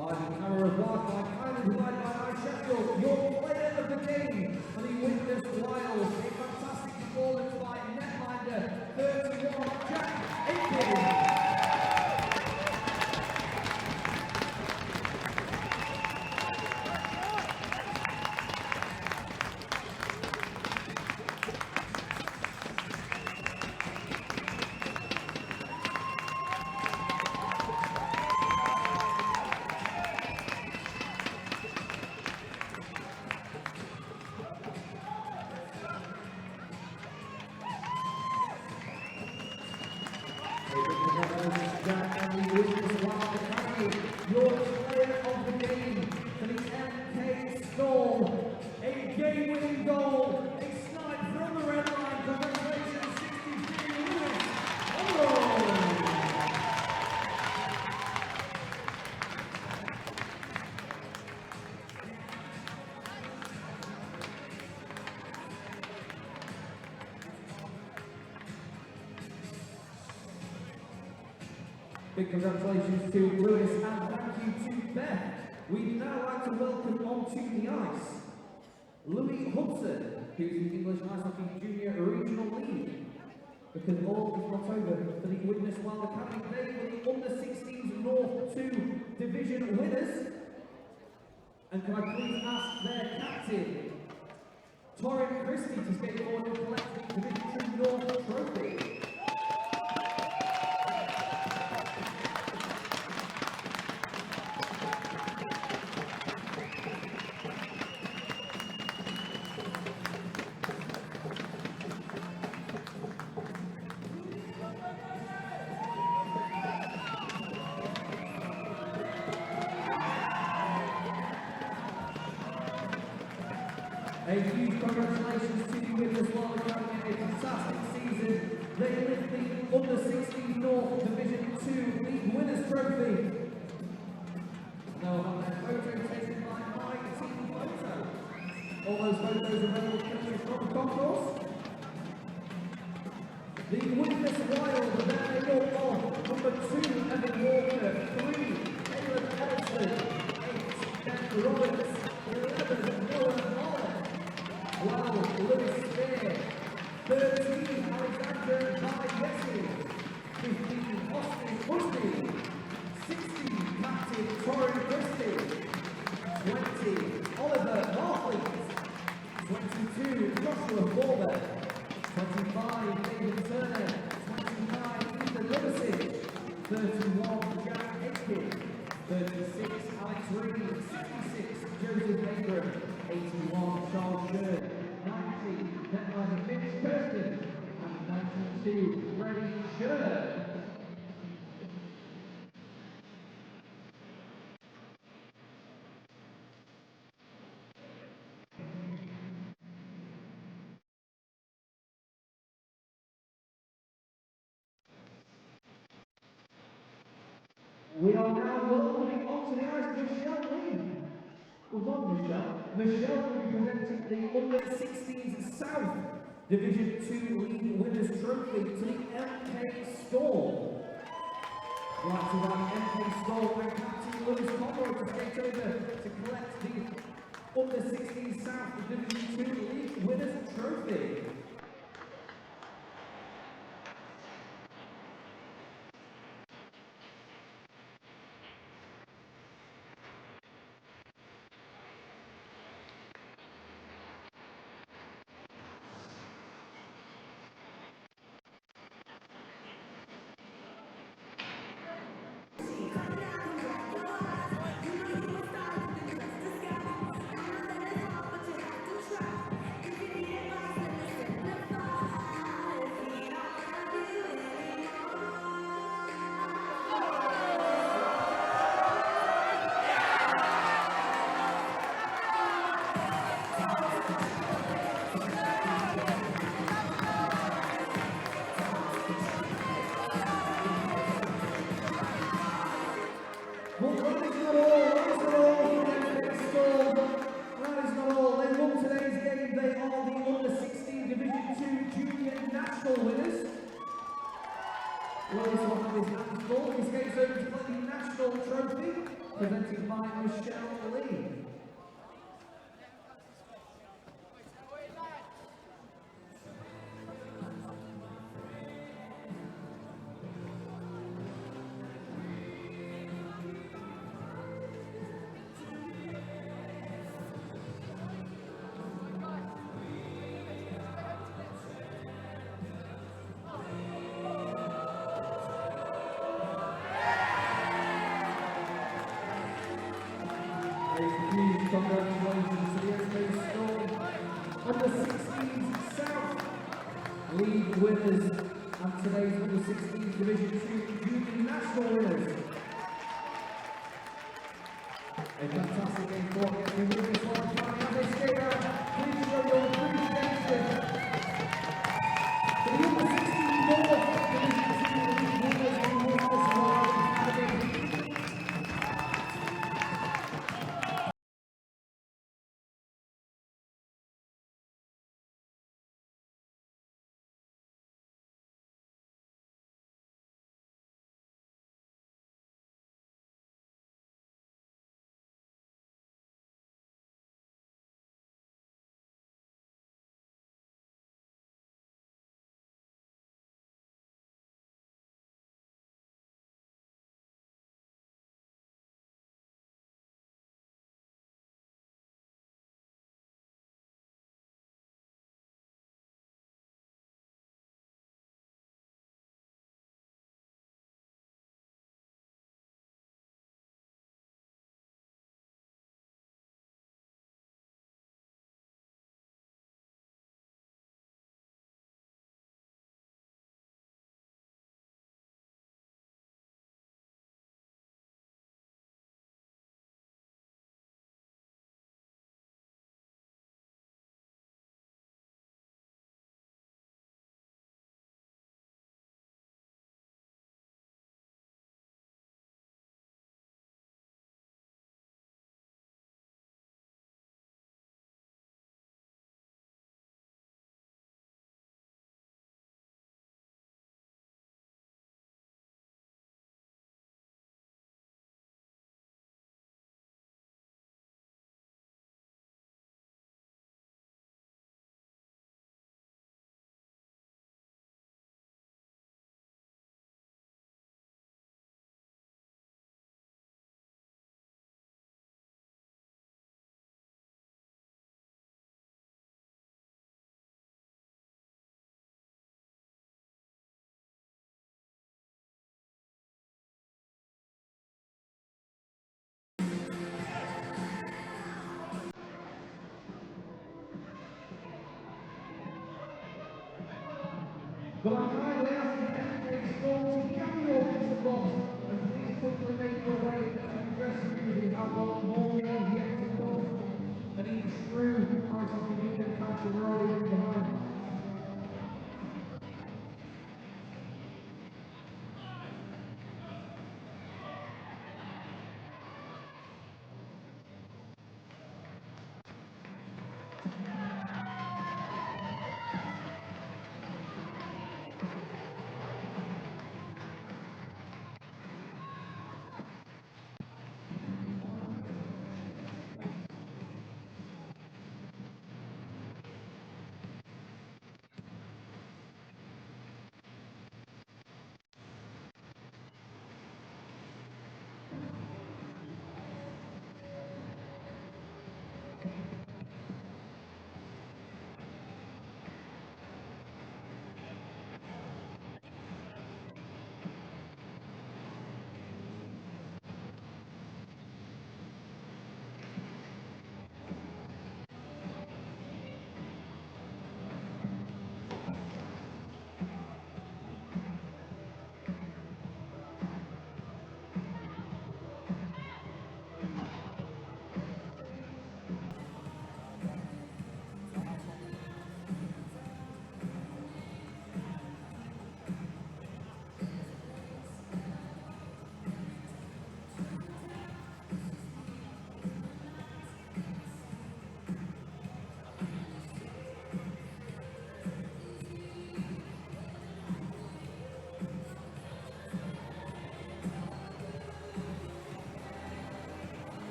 by the camera of Wi-Fi, kindly provided by Sheffield, your player of the game for the Witness Wild. A fantastic performance by netminder 31 Jack Aiken. Your player of the game for the MK Storm. A game-winning goal, a snipe from the red line. Congratulations, 63 Lewis. Big congratulations to Lewis and thank you to Beth. We'd now like to welcome onto the ice Louis Hudson, who's the English Ice Hockey Junior Regional Lead. Because all is not over for the Witness Wild Academy. They were the Under-16s North 2 Division winners. And can I please ask their captain, Torrin Christie, to stay forward and collect the Division 2 North trophy. A huge congratulations to the Witness Wild Academy, a fantastic season. They lift the Under-16 North Division 2 League Winners Trophy. Now I'll have that photo taken by my team photo. All those photos are available from the concourse. The Witness Wild, there they go on. Number 2, Evan Walker. 3, Caleb Ellison. 8, Jack Roberts. 11, Noah Moller. 12, Lewis Spear. 13, Alexander Malayesi. 15, Austin Busby. 16, Captain Torrin Christie. 20, Oliver Marfleet. 22, Joshua Forber. 25, David Turner. 29, Ethan Liversidge. 31, Jack Aitken. 36, Alex Reed. 66, Joseph Ingram. 81, Charles Sherd. 90, netminder Mitch Kirsten. And 92, Freddie Sherd. We are now welcoming onto the ice Michelle Lee. Well done, Michelle. Michelle will be presenting the Under-16s South Division 2 League Winners Trophy to the MK Storm. Right to that MK Storm and Captain Lewis Conroy to take over to collect the Under-16s South Division 2 League Winners Trophy. presented by Michelle Lee. Huge congratulations to the SK Storm Under 16s South League winners and today's Under 16s Division 2 Junior National winners. A fantastic game for against the winners for as they skate out. Please show your appreciation to the Under 16 North Division 2 League winners who won this one. But I kindly ask the SK Storm to carry on the box and please quickly make your way to the dressing room. We have got more games yet to come. And each true ice hockey league catch a rolling behind.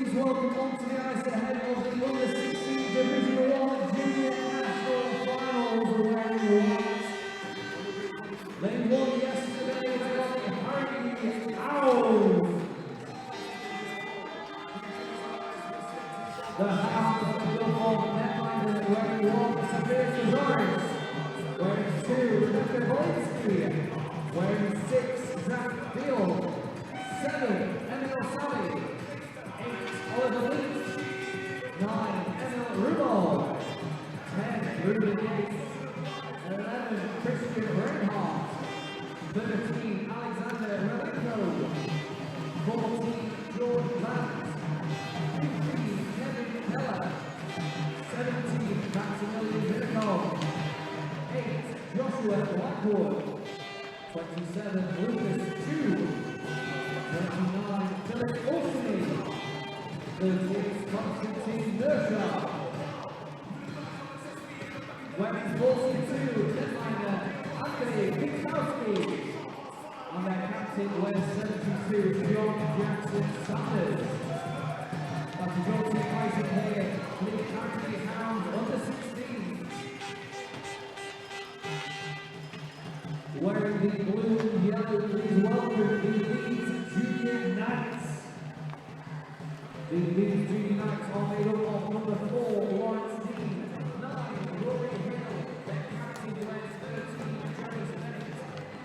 please welcome onto the ice ahead of the U16 Division 1 Junior National Finals wearing white. They won yesterday, they are the Hounds. The Hounds of the Guildford Netminder wearing 1, Saphir Cesaris. Wearing 2, Rebecca Volitsky. Wearing 6, Zach Deal. 7, Emil Sally. 8, Oliver Leach. 9, Emil Rubel. 10, Ruben Yates. 11, Christian Reinhardt. 13, Alexander Relenko. 14, George Lance. 15, Kevin Keller. 17, Maximilian Vinnikov. 8, Joshua Blackwood. 27, Lucas Chu. 29, Philip Olseny. 36, Konstantin Dershaw. Wearing 42, Netminder Anthony Pitkowski. And their captain wears 72, John Jackson Sanders. That's a goal to place in here. League County Hounds under 16. Wearing the blue and yellow, please welcome the Leeds Junior Knights. The Leeds Junior Knights are made up of number 4, Lawrence Dean, 9, Rory Hill, their captain wears 13, Travis Bennett,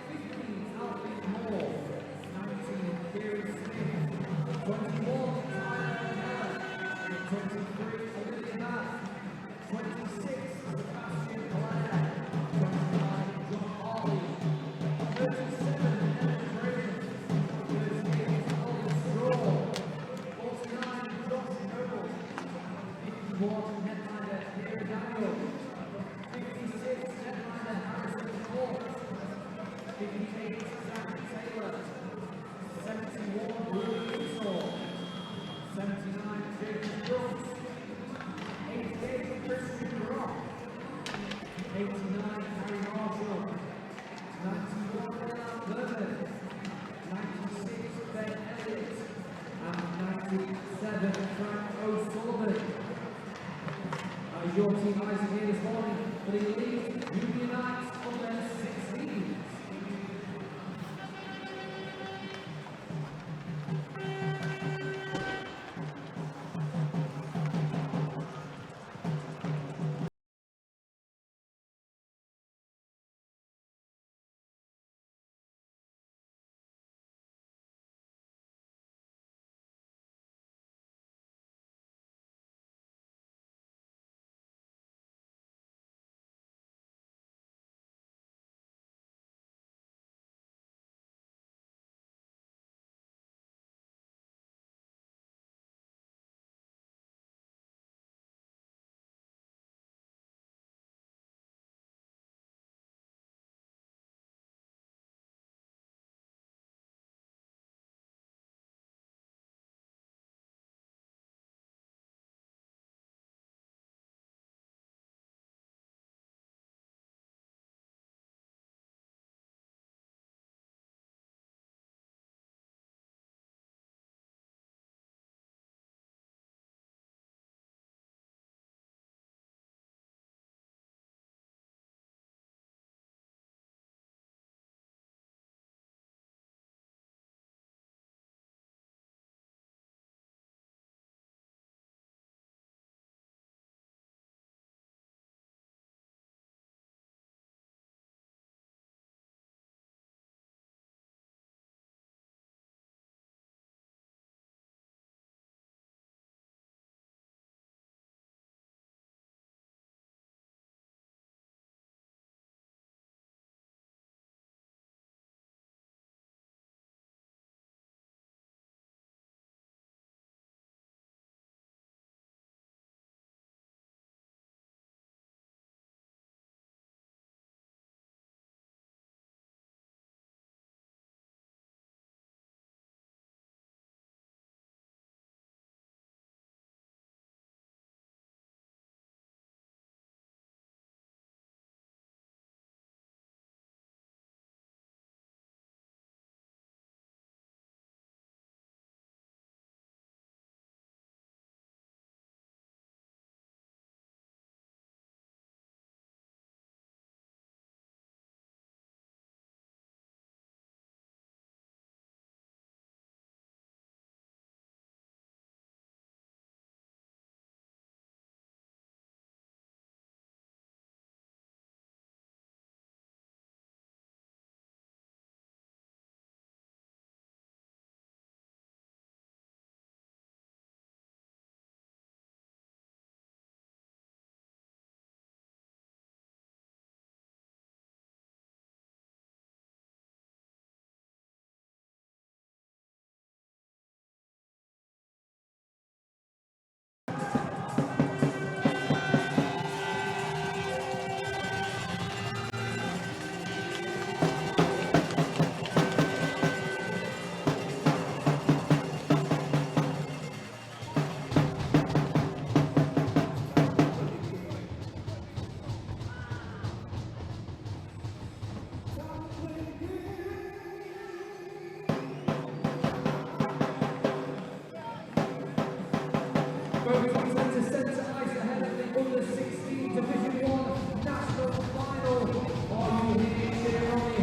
15, Alfie Moore, 19, Kieran Smith, 21, Tyler Keller, 23, Olivia Matt, 26, Sebastian Blair, 29, John Harley, 37, Emmett Fraser, 38, Oliver Straw, 49, Josh Noble, 51, Headline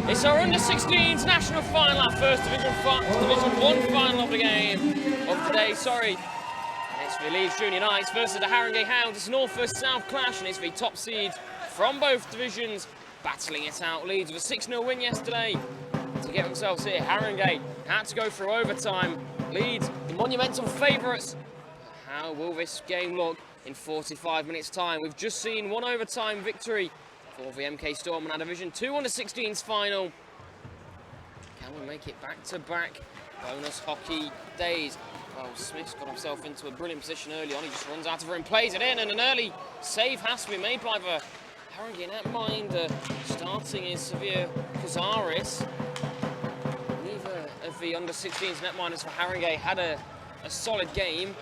It's our under-16s national final, our first Division 1 final of the day, And it's the Leeds Junior Knights versus the Haringey Hounds. It's North versus South clash, and it's the top seeds from both divisions battling it out. Leeds with a 6-0 win yesterday to get themselves here. Haringey had to go through overtime. Leeds, the monumental favourites. How will this game look in 45 minutes' time? We've just seen one overtime victory for the MK Storm in our Division 2 under-16s final. Can we make it back-to-back bonus hockey days? Well, Smith's got himself into a brilliant position early on. He just runs out of room, plays it in, and an early save has to be made by the Haringey netminder. Starting is Severe Cazares. Neither of the under-16s netminders for Haringey had a solid game.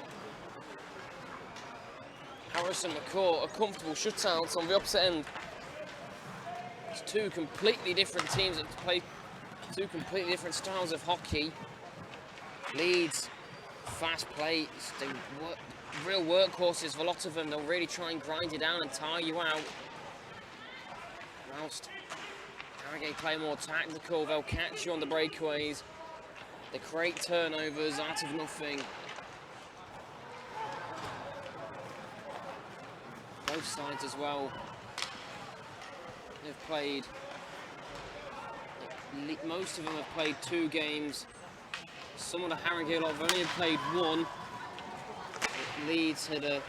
Harrison McCaw, a comfortable shutout on the opposite end. It's two completely different teams that play two completely different styles of hockey. Leeds, fast play, real workhorses for a lot of them. They'll really try and grind you down and tire you out. Whilst Haringey play more tactical, they'll catch you on the breakaways. They create turnovers out of nothing. Both sides as well. They've played, most of them have played 2 games. Some of the Haringey lot have only played 1. Leeds had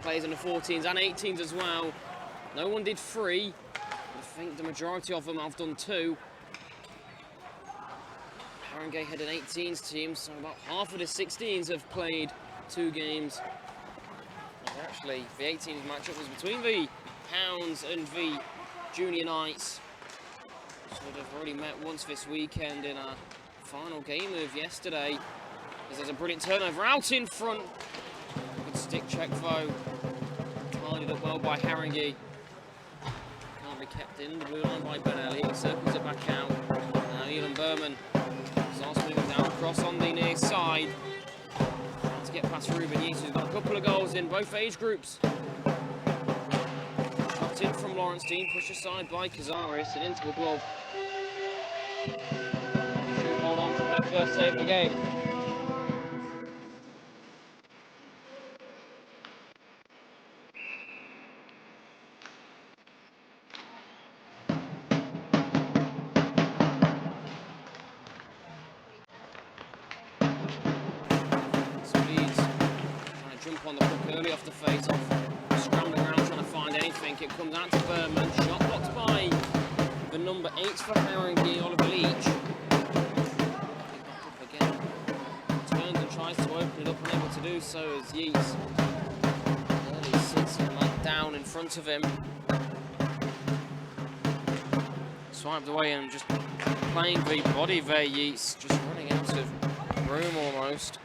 players in the 14s and 18s as well. No one did 3. I think the majority of them have done 2. Haringey had an 18s team, so about half of the 16s have played 2 games. And actually, the 18s matchup was between the Hounds and the Junior Knights. So they've already met once this weekend in our final game of yesterday. As there's a brilliant turnover out in front. Good stick check though. Tidied up well by Haringey. Can't be kept in. The blue line by Ben Elliott. He circles it back out. Now Elon Berman starts moving down across on the near side. Trying to get past Ruben Yeats, who's got a couple of goals in both age groups. In from Lawrence Dean, pushed aside by Cazares and into the glove. Should hold on for that first save of the game. So Leeds trying to jump on the puck early off the face-off. Scrambling around trying to find anything. It comes out to Berman. Shot blocked by the number 8 for Haringey, Oliver Leach. Pick back up again. Turns and tries to open it up, unable to do so as Yeats early sits and let down in front of him. Swiped away and just playing the body there, Yeats. Just running out of room almost.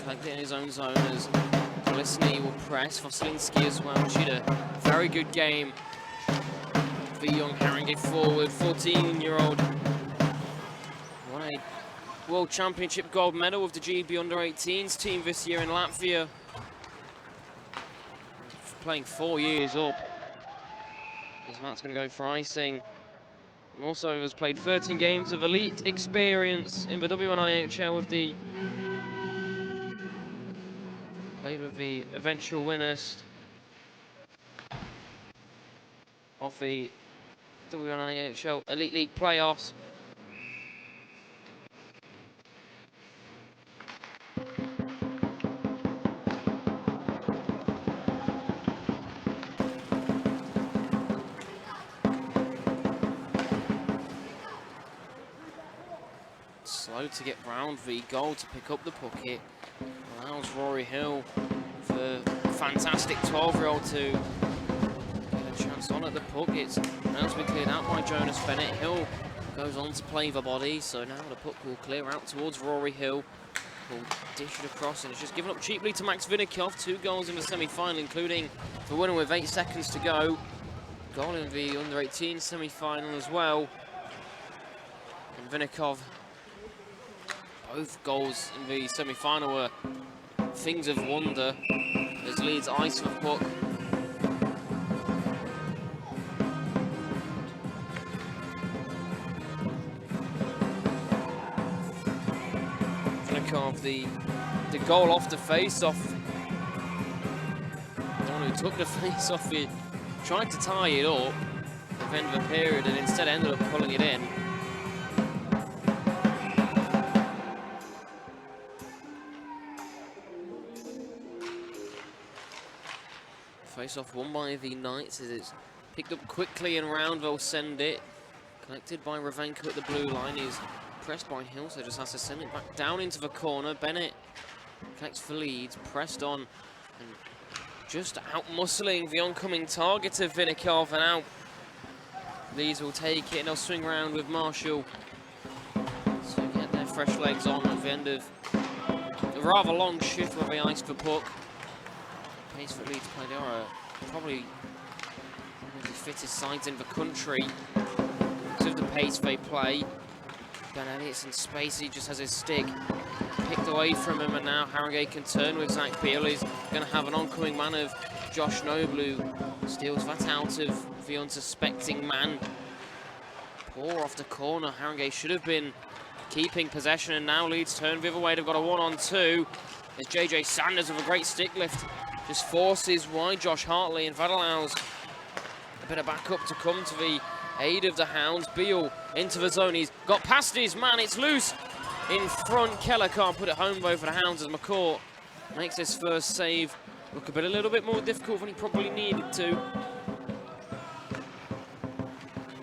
Collect it in his own zone as Polisny will press. Foslinski as well. She had a very good game. The young Haringey forward, 14-year-old. Won a World Championship gold medal with the GB Under-18s team this year in Latvia. Playing 4 years up. As Matt's going to go for icing. And also has played 13 games of elite experience in the W1IHL with the played with the eventual winners of the W1IHL Elite League playoffs. Slow to get round the goal to pick up the puck. It allows Rory Hill, the fantastic 12-year-old, to get a chance on at the puck. It's now to be cleared out by Jonas Bennett. Hill goes on to play the body, so now the puck will clear out towards Rory Hill. Will dish it across, and it's just given up cheaply to Max Vinikov. 2 goals in the semi-final, including the winner with 8 seconds to go. Goal in the under-18 semi-final as well. And Vinikov, both goals in the semi-final were things of wonder as Leeds ice for the puck. Velikov, the goal off the face-off. The one who took the face-off, he tried to tie it up at the end of the period and instead ended up pulling it in. Face-off won by the Knights as it's picked up quickly and round will send it. Collected by Ravenko at the blue line. He's pressed by Hill, so just has to send it back down into the corner. Bennett collects for Leeds, pressed on and just out-muscling the oncoming target of Vinikov, and out. Leeds will take it and they'll swing around with Marshall. So get their fresh legs on at the end of a rather long shift where they iced the puck. Pace for Leeds play, they are probably one of the fittest sides in the country because of the pace they play. Ben Elliott's in space, he just has his stick picked away from him, and now Harringay can turn with Zach Beale. He's going to have an oncoming man of Josh Noble, who steals that out of the unsuspecting man. Poor off the corner, Harringay should have been keeping possession, and now Leeds turn the other way. They've got a 1-on-2. There's JJ Sanders with a great stick lift. Just forces wide Josh Hartley, and that allows a bit of backup to come to the aid of the Hounds. Beale into the zone, he's got past his man, it's loose in front. Keller can't put it home though for the Hounds as McCourt makes his first save look a little bit more difficult than he probably needed to.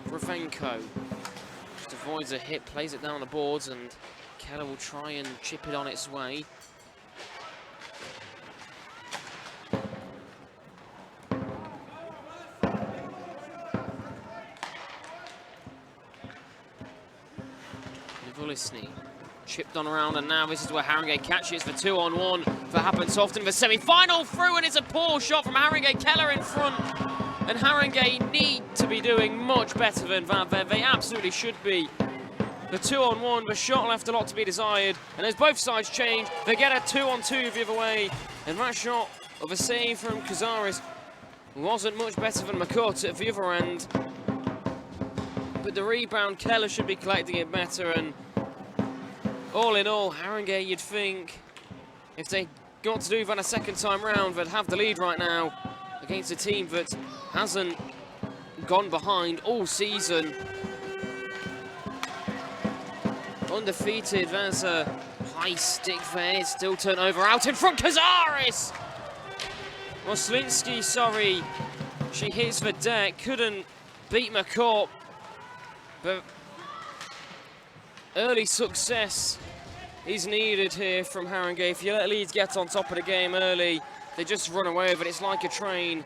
Ravenko just avoids a hit, plays it down the boards, and Keller will try and chip it on its way. Chipped on around, and now this is where Harringay catches for 2-on-1. That happens often in the semi-final through, and it's a poor shot from Harringay. Keller in front, and Harringay need to be doing much better than that. They absolutely should be. The 2-on-1, the shot left a lot to be desired, and as both sides change, they get a 2-on-2 the other way, and that shot of a save from Cazares wasn't much better than McCourt at the other end. But the rebound, Keller should be collecting it better, and all in all, Harringay, you'd think, if they got to do that a second time round, they'd have the lead right now against a team that hasn't gone behind all season. Undefeated, there's a high stick there, it's still turnover out in front, Cazares! Moslinski, sorry, she hits the deck, couldn't beat McCourt, but early success is needed here from Harringay. If you let Leeds get on top of the game early, they just run away with it. It's like a train.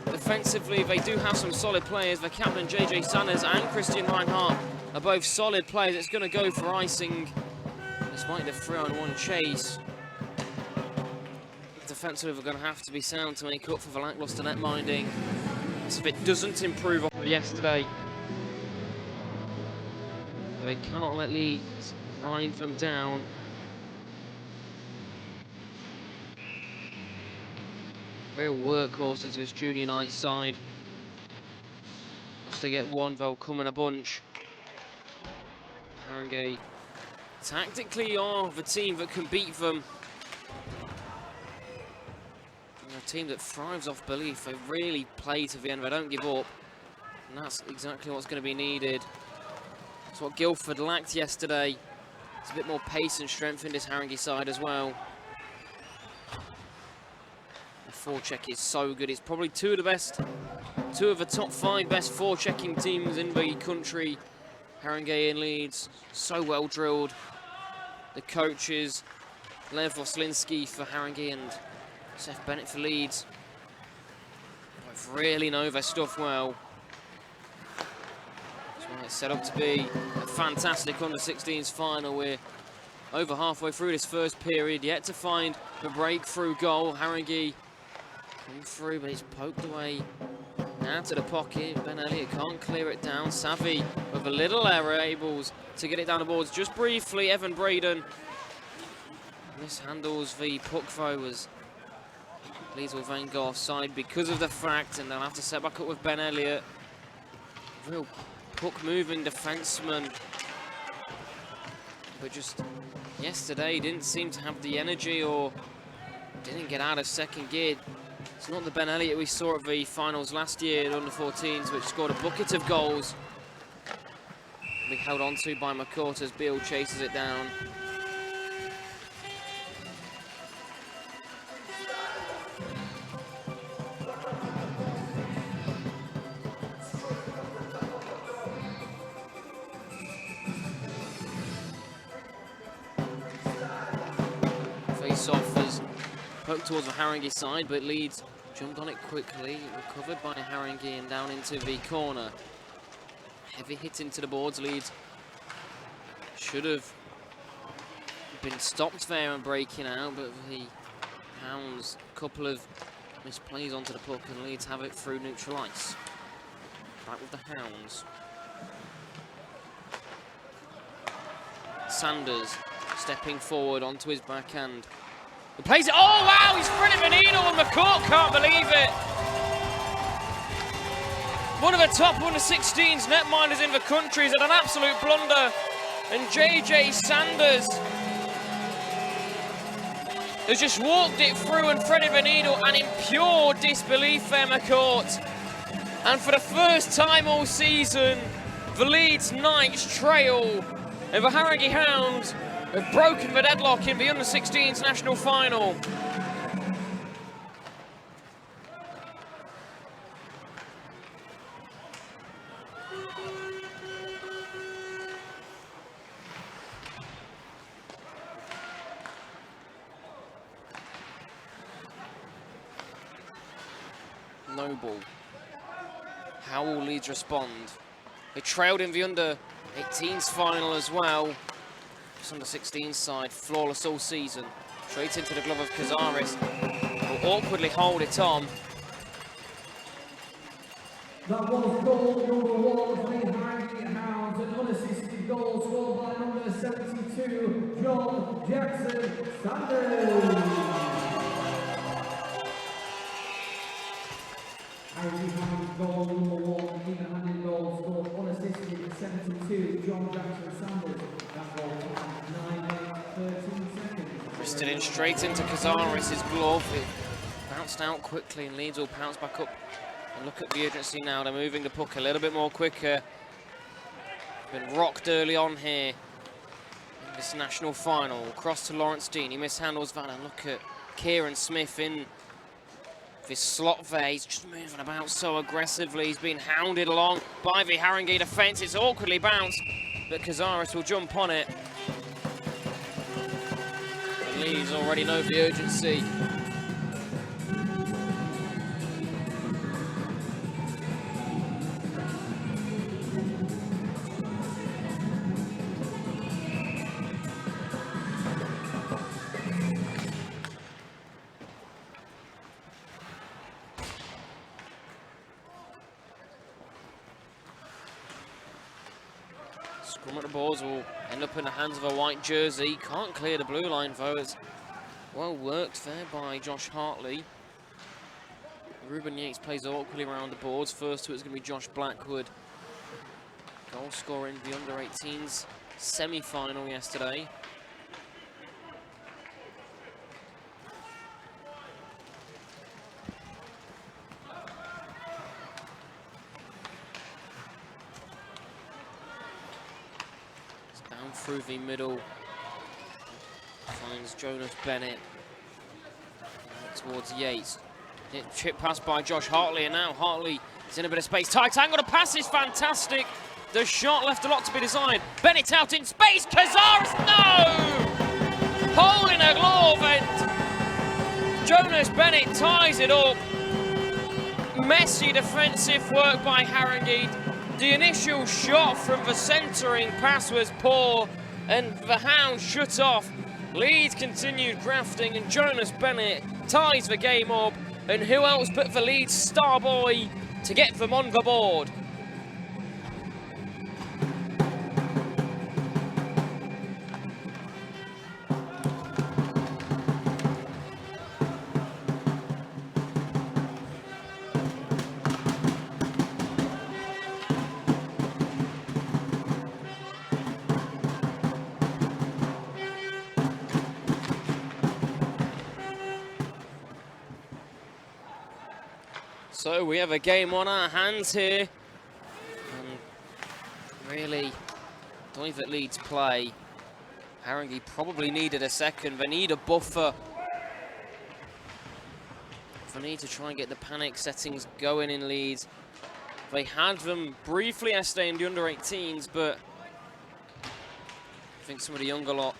Defensively, they do have some solid players. The captain, JJ Sanders, and Christian Reinhardt are both solid players. It's going to go for icing, despite the 3-on-1 chase. Defensively, they're going to have to be sound to make up for the lacklustre net minding. So if it doesn't improve off of yesterday, they cannot let Leeds grind them down. Real workhorses this junior night side. If they get one, they'll come in a bunch. Harringay tactically are the team that can beat them. They're a team that thrives off belief. They really play to the end, they don't give up. And that's exactly what's going to be needed. That's what Guildford lacked yesterday. It's a bit more pace and strength in this Harringay side as well. The forecheck is so good. It's probably two of the top 5 best forechecking teams in the country. Harringay and Leeds, so well drilled. The coaches, Lev Oslinski for Harringay and Seth Bennett for Leeds, both really know their stuff well. It's set up to be a fantastic under-16s final. We're over halfway through this first period, yet to find the breakthrough goal. Harringay come through, but it's poked away out to the pocket. Ben Elliott can't clear it down. Savvy with a little error, able to get it down the boards just briefly. Evan Braden mishandles the puck though, as Leeds will then go offside because of the fact, and they'll have to set back up with Ben Elliott. Real puck-moving defenseman. but just yesterday didn't seem to have the energy or didn't get out of second gear. It's not the Ben Elliott we saw at the finals last year at under-14s, which scored a bucket of goals. Be held on to by McCourt as Beal chases it down. Face-off is poked towards the Haringey side, but Leeds jumped on it quickly, recovered by Haringey and down into the corner. Heavy hit into the boards. Leeds should have been stopped there and breaking out, but the Hounds, a couple of misplays onto the puck, and Leeds have it through neutral ice. Back with the Hounds. Sanders stepping forward onto his backhand. He plays it. Oh wow, he's threaded the needle and McCourt can't believe it. One of the top under-16s netminders in the country is at an absolute blunder, and JJ Sanders has just walked it through and threaded the needle, and in pure disbelief there, McCourt. And for the first time all season, the Leeds Knights trail, and the Haringey Hounds have broken the deadlock in the under-16s national final. Noble. How will Leeds respond? They trailed in the under-18s final as well. This under-16s side, flawless all season. Straight into the glove of Cazares. Will awkwardly hold it on. That was goal number 1 for the Haringey Hounds, an unassisted goal scored by number 72, John Jackson Sanders. Haringey Hounds goal number 1, even-handed goal scored unassisted, 72, John Jackson Sanders. That goal time 9 minutes 13 seconds. Wristed in straight into Cazares' glove. It bounced out quickly, and Leeds will pounce back up. And look at the urgency now. They're moving the puck a little bit more quicker. Been rocked early on here in this national final. Across to Lawrence Dean. He mishandles Van, and look at Kieran Smith in this slot there. He's just moving about so aggressively. He's been hounded along by the Haringey defence. It's awkwardly bounced, but Cazares will jump on it. And Leeds already know the urgency. Scrum at the balls will end up in the hands of a white jersey. Can't clear the blue line though. It's well worked there by Josh Hartley. Ruben Yates plays awkwardly around the boards. First to it's going to be Josh Blackwood. Goal scorer in the under-18s semi-final yesterday. Through the middle, finds Jonas Bennett towards Yates. Chip pass by Josh Hartley, and now Hartley is in a bit of space. Tight angle, the pass is fantastic. The shot left a lot to be desired. Bennett out in space, Cazares, no! Hole in a glove, and Jonas Bennett ties it up. Messy defensive work by Haringey. The initial shot from the centering pass was poor, and the Hounds shut off. Leeds continued grafting, and Jonas Bennett ties the game up. And who else but the Leeds star boy to get them on the board? So we have a game on our hands here. And really, the way that Leeds play, Haringey probably needed a second. They need a buffer. They need to try and get the panic settings going in Leeds. They had them briefly yesterday in the under-18s, but I think some of the younger lot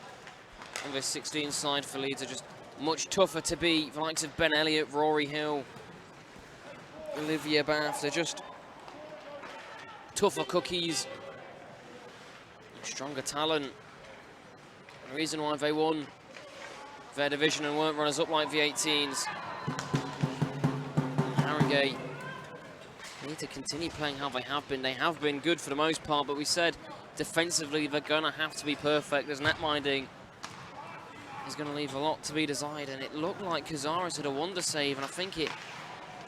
on this 16 side for Leeds are just much tougher to beat. The likes of Ben Elliott, Rory Hill, Olivia Bath, they're just tougher cookies, stronger talent. The reason why they won their division and weren't runners up like the 18s. Haringey need to continue playing how they have been. They have been good for the most part, but we said defensively they're gonna have to be perfect. As net minding is gonna leave a lot to be desired, and it looked like Cazares had a wonder save, and I think it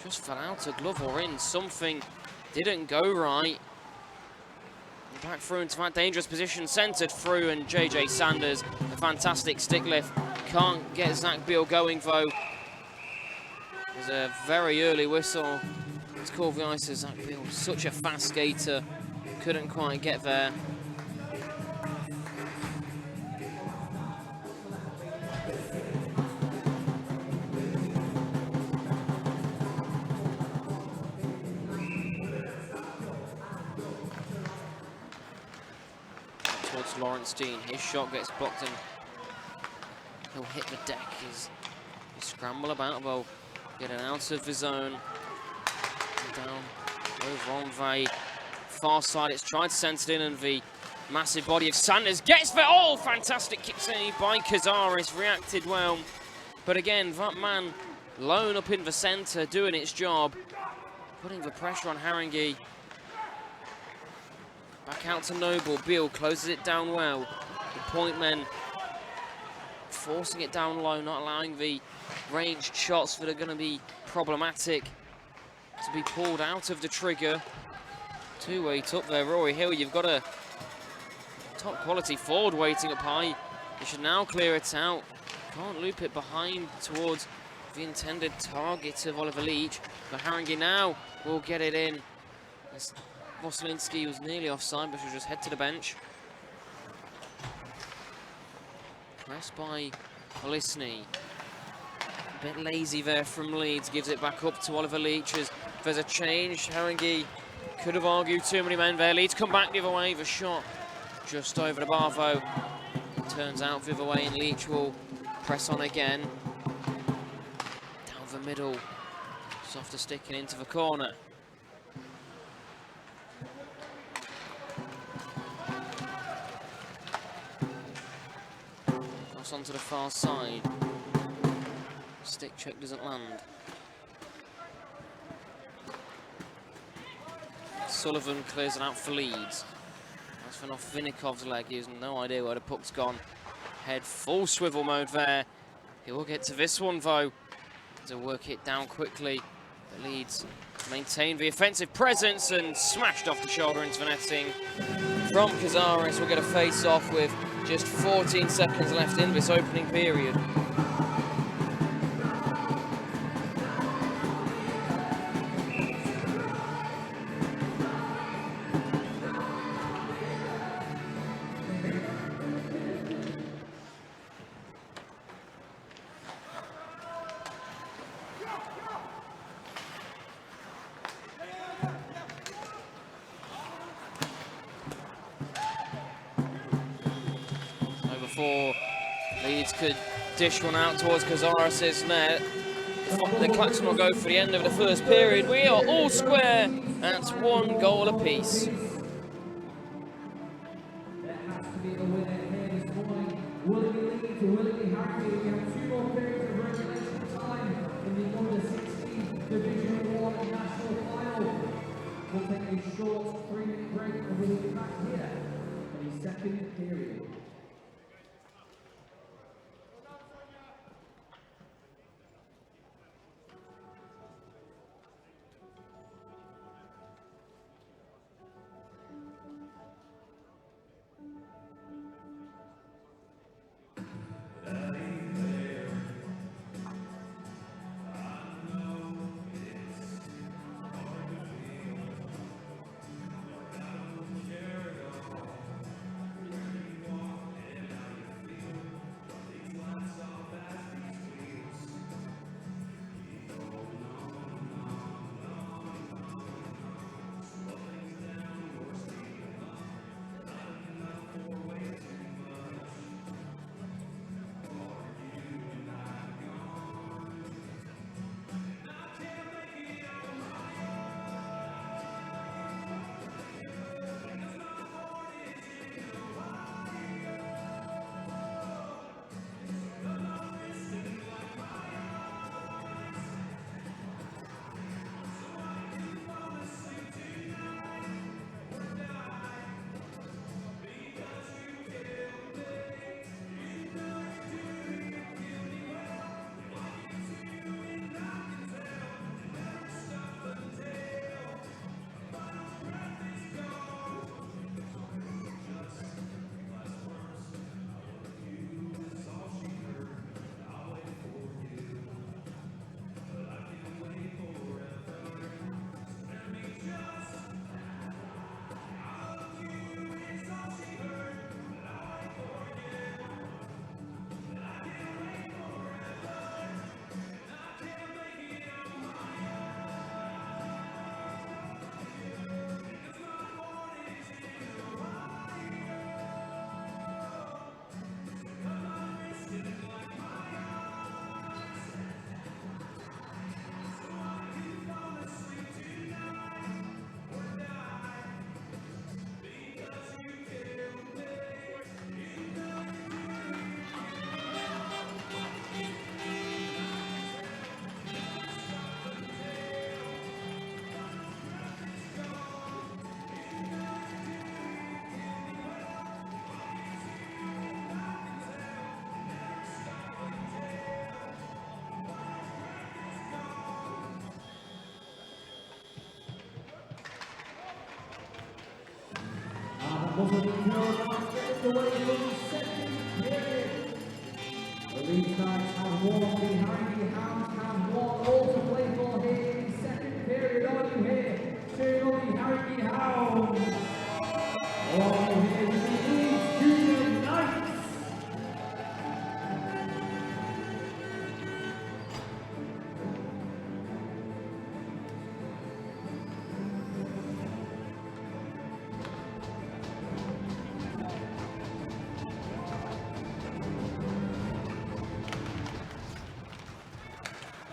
just fell out a glove or in. Something didn't go right. Back through into that dangerous position, centred through, and JJ Sanders, a fantastic stick lift. Can't get Zach Beale going though. There's a very early whistle. It's called the ice as Zach Beale, such a fast skater, couldn't quite get there. Towards Lawrence Dean, his shot gets blocked and he'll hit the deck as he scramble about though, getting out of the zone. Down over on the far side, it's tried to centre in, and the massive body of Sanders gets there. Oh, fantastic kick save by Cazares, reacted well. But again, that man lone up in the centre, doing its job, putting the pressure on Haringey. Back out to Noble, Beale closes it down well. The point men forcing it down low, not allowing the ranged shots that are going to be problematic to be pulled out of the trigger. Two weight up there, Rory Hill. You've got a top quality forward waiting up high. You should now clear it out. Can't loop it behind towards the intended target of Oliver Leach. But Haringey now will get it in. Voslinski was nearly offside, but she'll just head to the bench. Pressed by Olisny. A bit lazy there from Leeds, gives it back up to Oliver Leach as there's a change. Haringey could have argued too many men there. Leeds come back the other way, the shot just over the bar though. Turns out the other way, and Leach will press on again. Down the middle, softer sticking into the corner. Cross onto the far side. Stick check doesn't land. Sullivan clears it out for Leeds. That's for off Vinikov's leg. He has no idea where the puck's gone. Head full swivel mode there. He will get to this one though, to work it down quickly. But Leeds maintain the offensive presence and smashed off the shoulder into the netting from Cazares. We'll get a face off with just 14 seconds left in this opening period. Leeds could dish one out towards Cazares' net. The Klaxon will go for the end of the first period. We are all square at 1 goal apiece. There has to be a winner here this morning. Will it be Leeds or will it be Haringey? We have 2 more periods of regulation time in the under-16 Division 1 national final. We'll take a short 3-minute break and we'll be back here in the second period. buzzer being thrown out, get underway for the second period. The Leeds Knights have won, the Haringey Hounds have won, all to play for here in the second period. Are you here? Cheering on the Haringey Hounds. Are you here with the Leeds Junior Knights?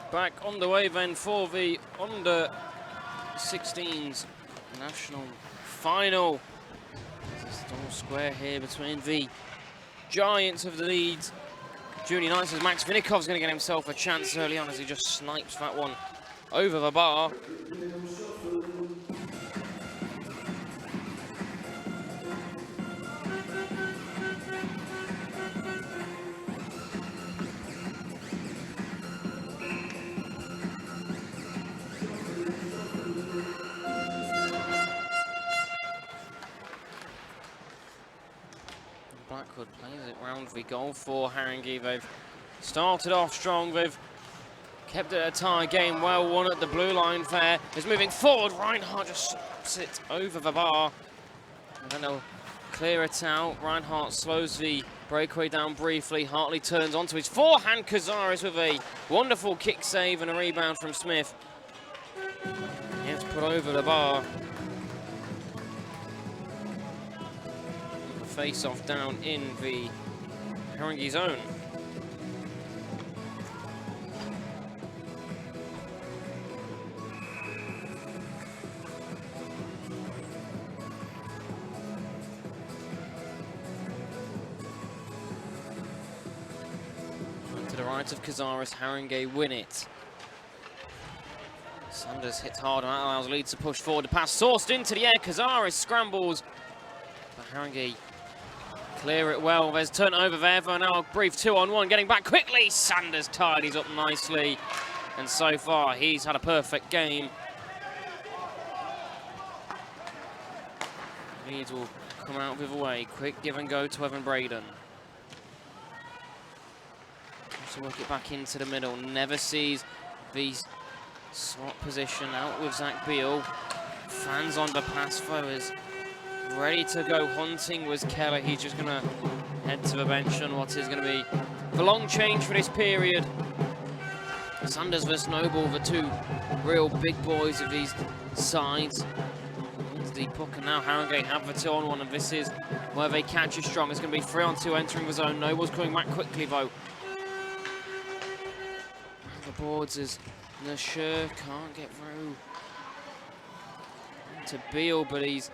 Back on the way then for the under 16s national final. It's all square here between the giants of the Leeds Junior Knights, as Max Vinikov's going to get himself a chance early on as he just snipes that one over the bar. Blackwood plays it round the goal for Haringey. They've started off strong. They've kept it a tie game, well won at the blue line there. Is moving forward. Reinhardt just sits over the bar. And then they'll clear it out. Reinhardt slows the breakaway down briefly. Hartley turns onto his forehand. Cazares with a wonderful kick save and a rebound from Smith. He has put over the bar. Face-off down in the Haringey zone. To the right of Cazares, Haringey win it. Sanders hits hard and that allows Leeds to push forward. The pass sourced into the air. Cazares scrambles. But Haringey clear it well. There's turnover there for now. A brief 2-on-1. Getting back quickly. Sanders tidies up nicely. And so far, he's had a perfect game. Leeds will come out with a way. Quick give and go to Evan Braden. To work it back into the middle. Never sees the slot position out with Zach Beale. Fans on the pass throwers. Ready to go hunting was Keller. He's just going to head to the bench on what is going to be the long change for this period. Sanders versus Noble, the two real big boys of these sides. Into the puck, and now Haringey have the 2-on-1, and this is where they catch it strong. It's going to be 3-on-2 entering the zone. Noble's coming back quickly though. The boards is Nasher, can't get through to Beale, but he's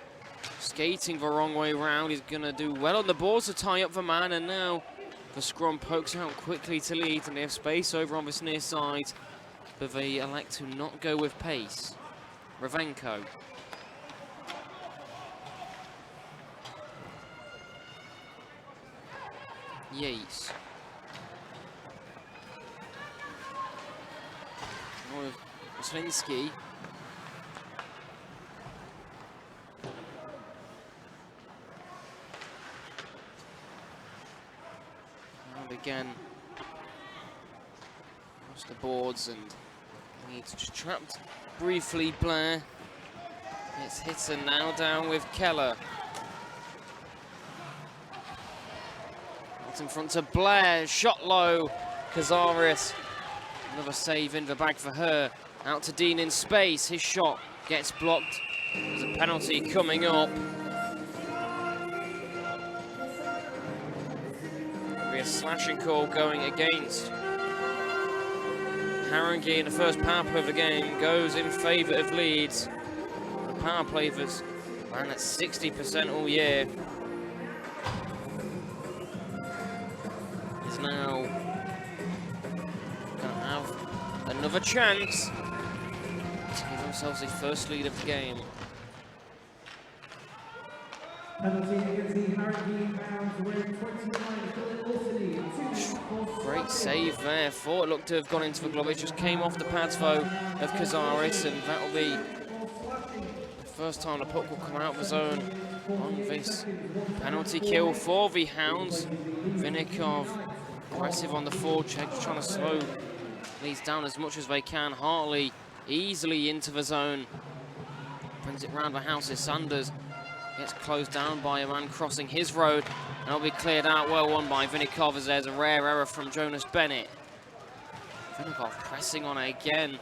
skating the wrong way round. He's going to do well on the boards to tie up the man, and now the scrum pokes out quickly to Leeds, and they have space over on this near side, but they elect to not go with pace. Ravenko. Yates. Slinsky. And again, across the boards, and Leeds just trapped briefly. Blair. It's Hitter now down with Keller. Out in front to Blair, shot low. Cazares. Another save in the bag for her. Out to Dean in space. His shot gets blocked. There's a penalty coming up. There'll be a slashing call going against Haringey in the first power play of the game. Goes in favour of Leeds. The power play that's ran at 60% all year. Is now going to have another chance to give themselves the first lead of the game. Penalty against the Haringey Hounds, wearing 29, Great save there. Thought it looked to have gone into the glove. It just came off the pads though of Cazares, and that'll be the First time the puck will come out of the zone on this penalty kill for the Hounds. Vinnikov aggressive on the forecheck, just trying to slow Leeds down as much as they can. Hartley easily into the zone, brings it round the houses. Sanders gets closed down by a man crossing his road, and it'll be cleared out. Well won by Vinnikov as there's a rare error from Jonas Bennett. Vinnikov pressing on it again,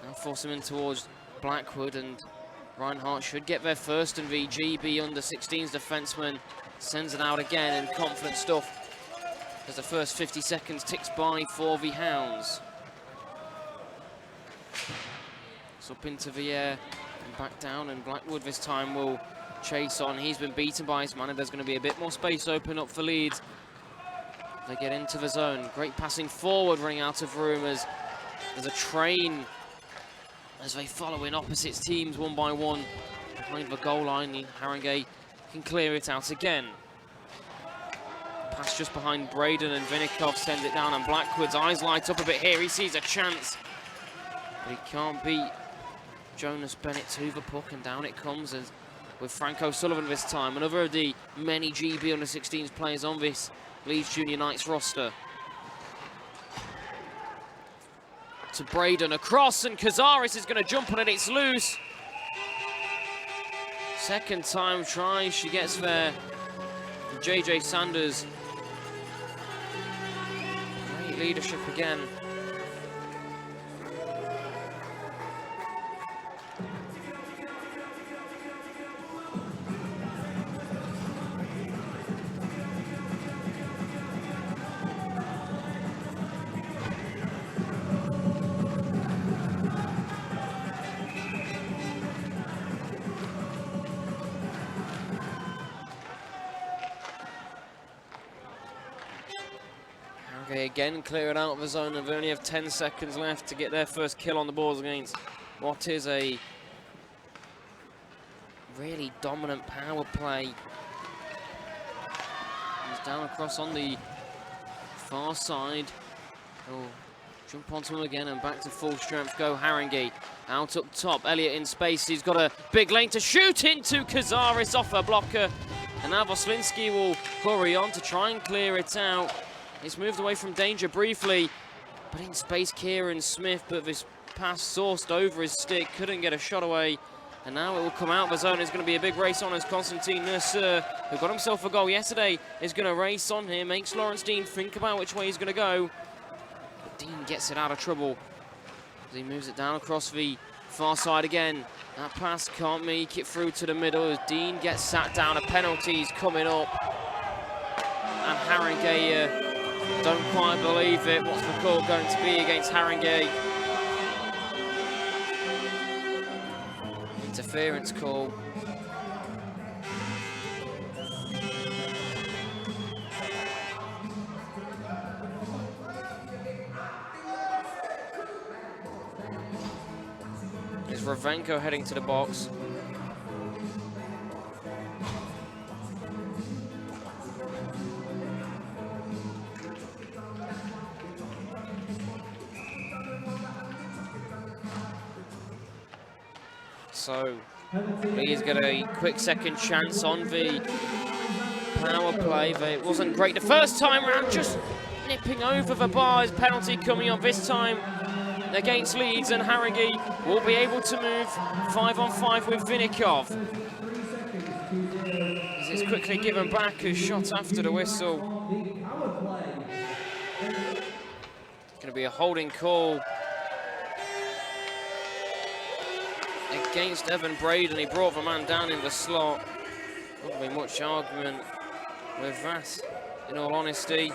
now force him in towards Blackwood, and Reinhardt should get there first, and the GB under-16s defenseman sends it out again in confident stuff as the first 50 seconds ticks by for the Hounds. It's up into the air and back down, and Blackwood this time will chase on. He's been beaten by his man, and there's going to be a bit more space open up for Leeds. They get into the zone. Great passing forward, running out of room as there's a train as they follow in opposite teams one by one behind the goal line. Haringey can clear it out again. Pass just behind Braden, and Vinnikov sends it down, and Blackwood's eyes light up a bit here. He sees a chance, but he can't beat Jonas Bennett to the puck, and down it comes as with Frank O'Sullivan this time, another of the many GB under-16s players on this Leeds Junior Knights roster. To Braden, across, and Cazares is going to jump on it, it's loose. Second time try, she gets there. JJ Sanders. Great leadership again. Okay, again clear it out of the zone, and they only have 10 seconds left to get their first kill on the boards against what is a really dominant power play. He's down across on the far side. He'll jump onto him again, and back to full strength go Haringey. Out up top, Elliott in space. He's got a big lane to shoot into. Cazares off a blocker, and now Voslinski will hurry on to try and clear it out. He's moved away from danger briefly, but in space Kieran Smith, but this pass sourced over his stick, couldn't get a shot away, and now it will come out of the zone. It's going to be a big race on as Constantine Nursur, who got himself a goal yesterday, is going to race on here, makes Lawrence Dean think about which way he's going to go. But Dean gets it out of trouble as he moves it down across the far side again. That pass can't make it through to the middle as Dean gets sat down. A penalty's coming up, and Haringey don't quite believe it. What's the call going to be against Haringey? Interference call. Is Ravenko heading to the box? So Leeds get a quick second chance on the power play. It wasn't great the first time round, just nipping over the bars. Penalty coming up this time against Leeds, and Haringey will be able to move 5-on-5 with Vinnikov. As it's quickly given back, a shot after the whistle. It's going to be a holding call against Evan Braden. He brought the man down in the slot. Not be much argument with that, in all honesty.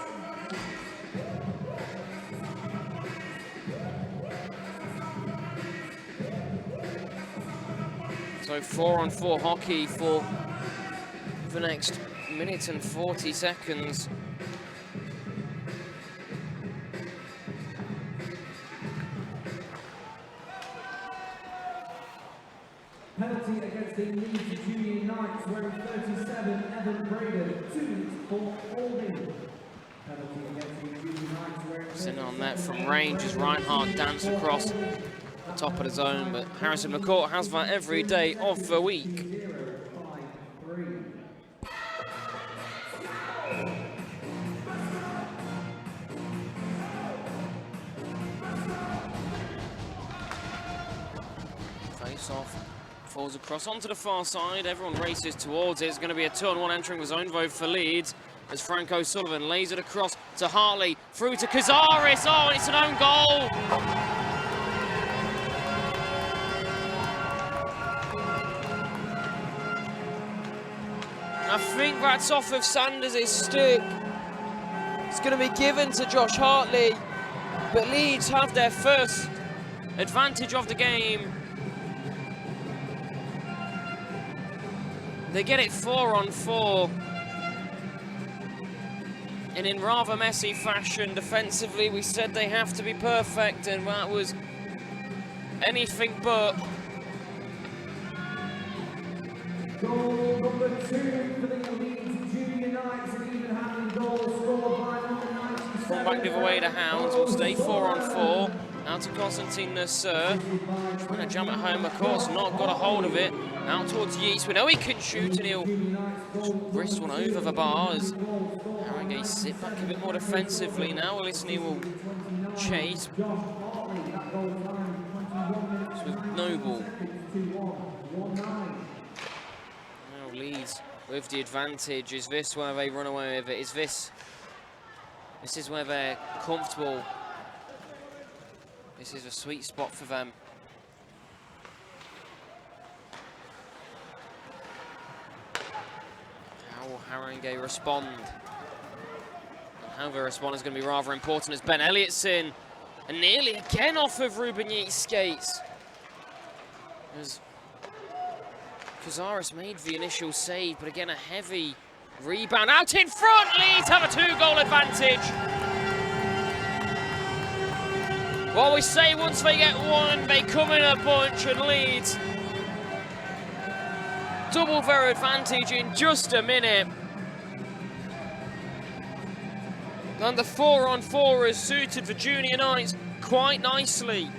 So 4-on-4 hockey for the next minute and 40 seconds. Penalty against the Leeds Junior Knights, wearing 37, Evan Braden, 2 for holding. Penalty against the Junior Knights, wearing Sitting on net from range as Reinhardt danced across the top of the zone, but Harrison McCourt has that every day of the week. Face off, falls across onto the far side. Everyone races towards it. It's going to be a 2-on-1 entering the zone vote for Leeds as Franco Sullivan lays it across to Hartley, through to Cazares. Oh, and it's an own goal. I think that's off of Sanders' stick. It's going to be given to Josh Hartley, but Leeds have their first advantage of the game. They get it 4-on-4. And in rather messy fashion, defensively, we said they have to be perfect, and that was anything but. Goal number 2 for the Leeds Junior Knights, an even-handed goal scored by number 97. Back the other way, the Hounds will stay 4-on-4. Out to Constantine Nasser. Trying to jam it home, of course, not got a hold of it. Out towards Yeats. We know he can shoot, and he'll wrist one over the bars. Haringey sit back a bit more defensively now. Lisney will chase. It's with Noble. Now Leeds with the advantage. Is this where they run away with it? Is this is where they're comfortable? This is a sweet spot for them. How will Haringey respond? And how they respond is going to be rather important as Ben Elliott's in. And nearly again off of Ruben Yeats' skates. As Cazares made the initial save, but again a heavy rebound. Out in front, Leeds have a 2-goal advantage. Well, we say once they get one, they come in a bunch, and Leeds double their advantage in just a minute. And the 4-on-4 has suited the Junior Knights quite nicely.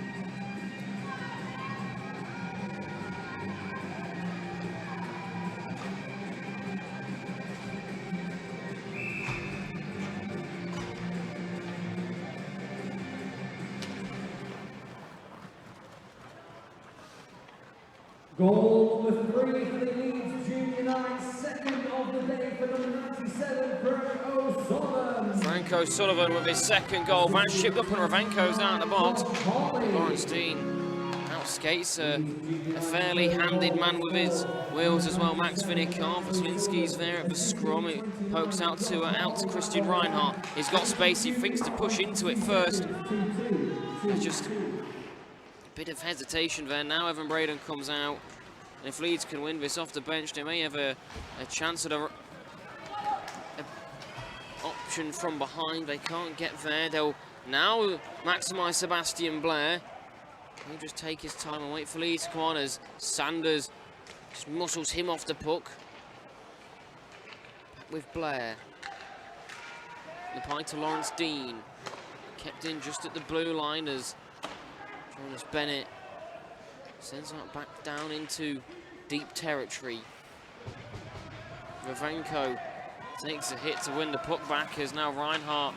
Goal number 3 for the Leeds Junior Knights, second of the day for number 97, Franco Sullivan. Franco Sullivan with his second goal. Van shipped up and Ravenko's out of the box. Lawrence Dean outskates a fairly handed man with his wheels as well. Max Vinikar. Vaslinski's there at the scrum. It pokes out to Christian Reinhardt. He's got space. He thinks to push into it first. There's just bit of hesitation there. Now Evan Braden comes out, and if Leeds can win this off the bench, they may have a chance at a option from behind. They can't get there. They'll now maximise Sebastian Blair. He'll just take his time and wait for Leeds to come on as Sanders just muscles him off the puck. Back with Blair. The pie to Lawrence Dean. Kept in just at the blue line as Jonas Bennett sends that back down into deep territory. Ravenko takes a hit to win the puck back as now Reinhardt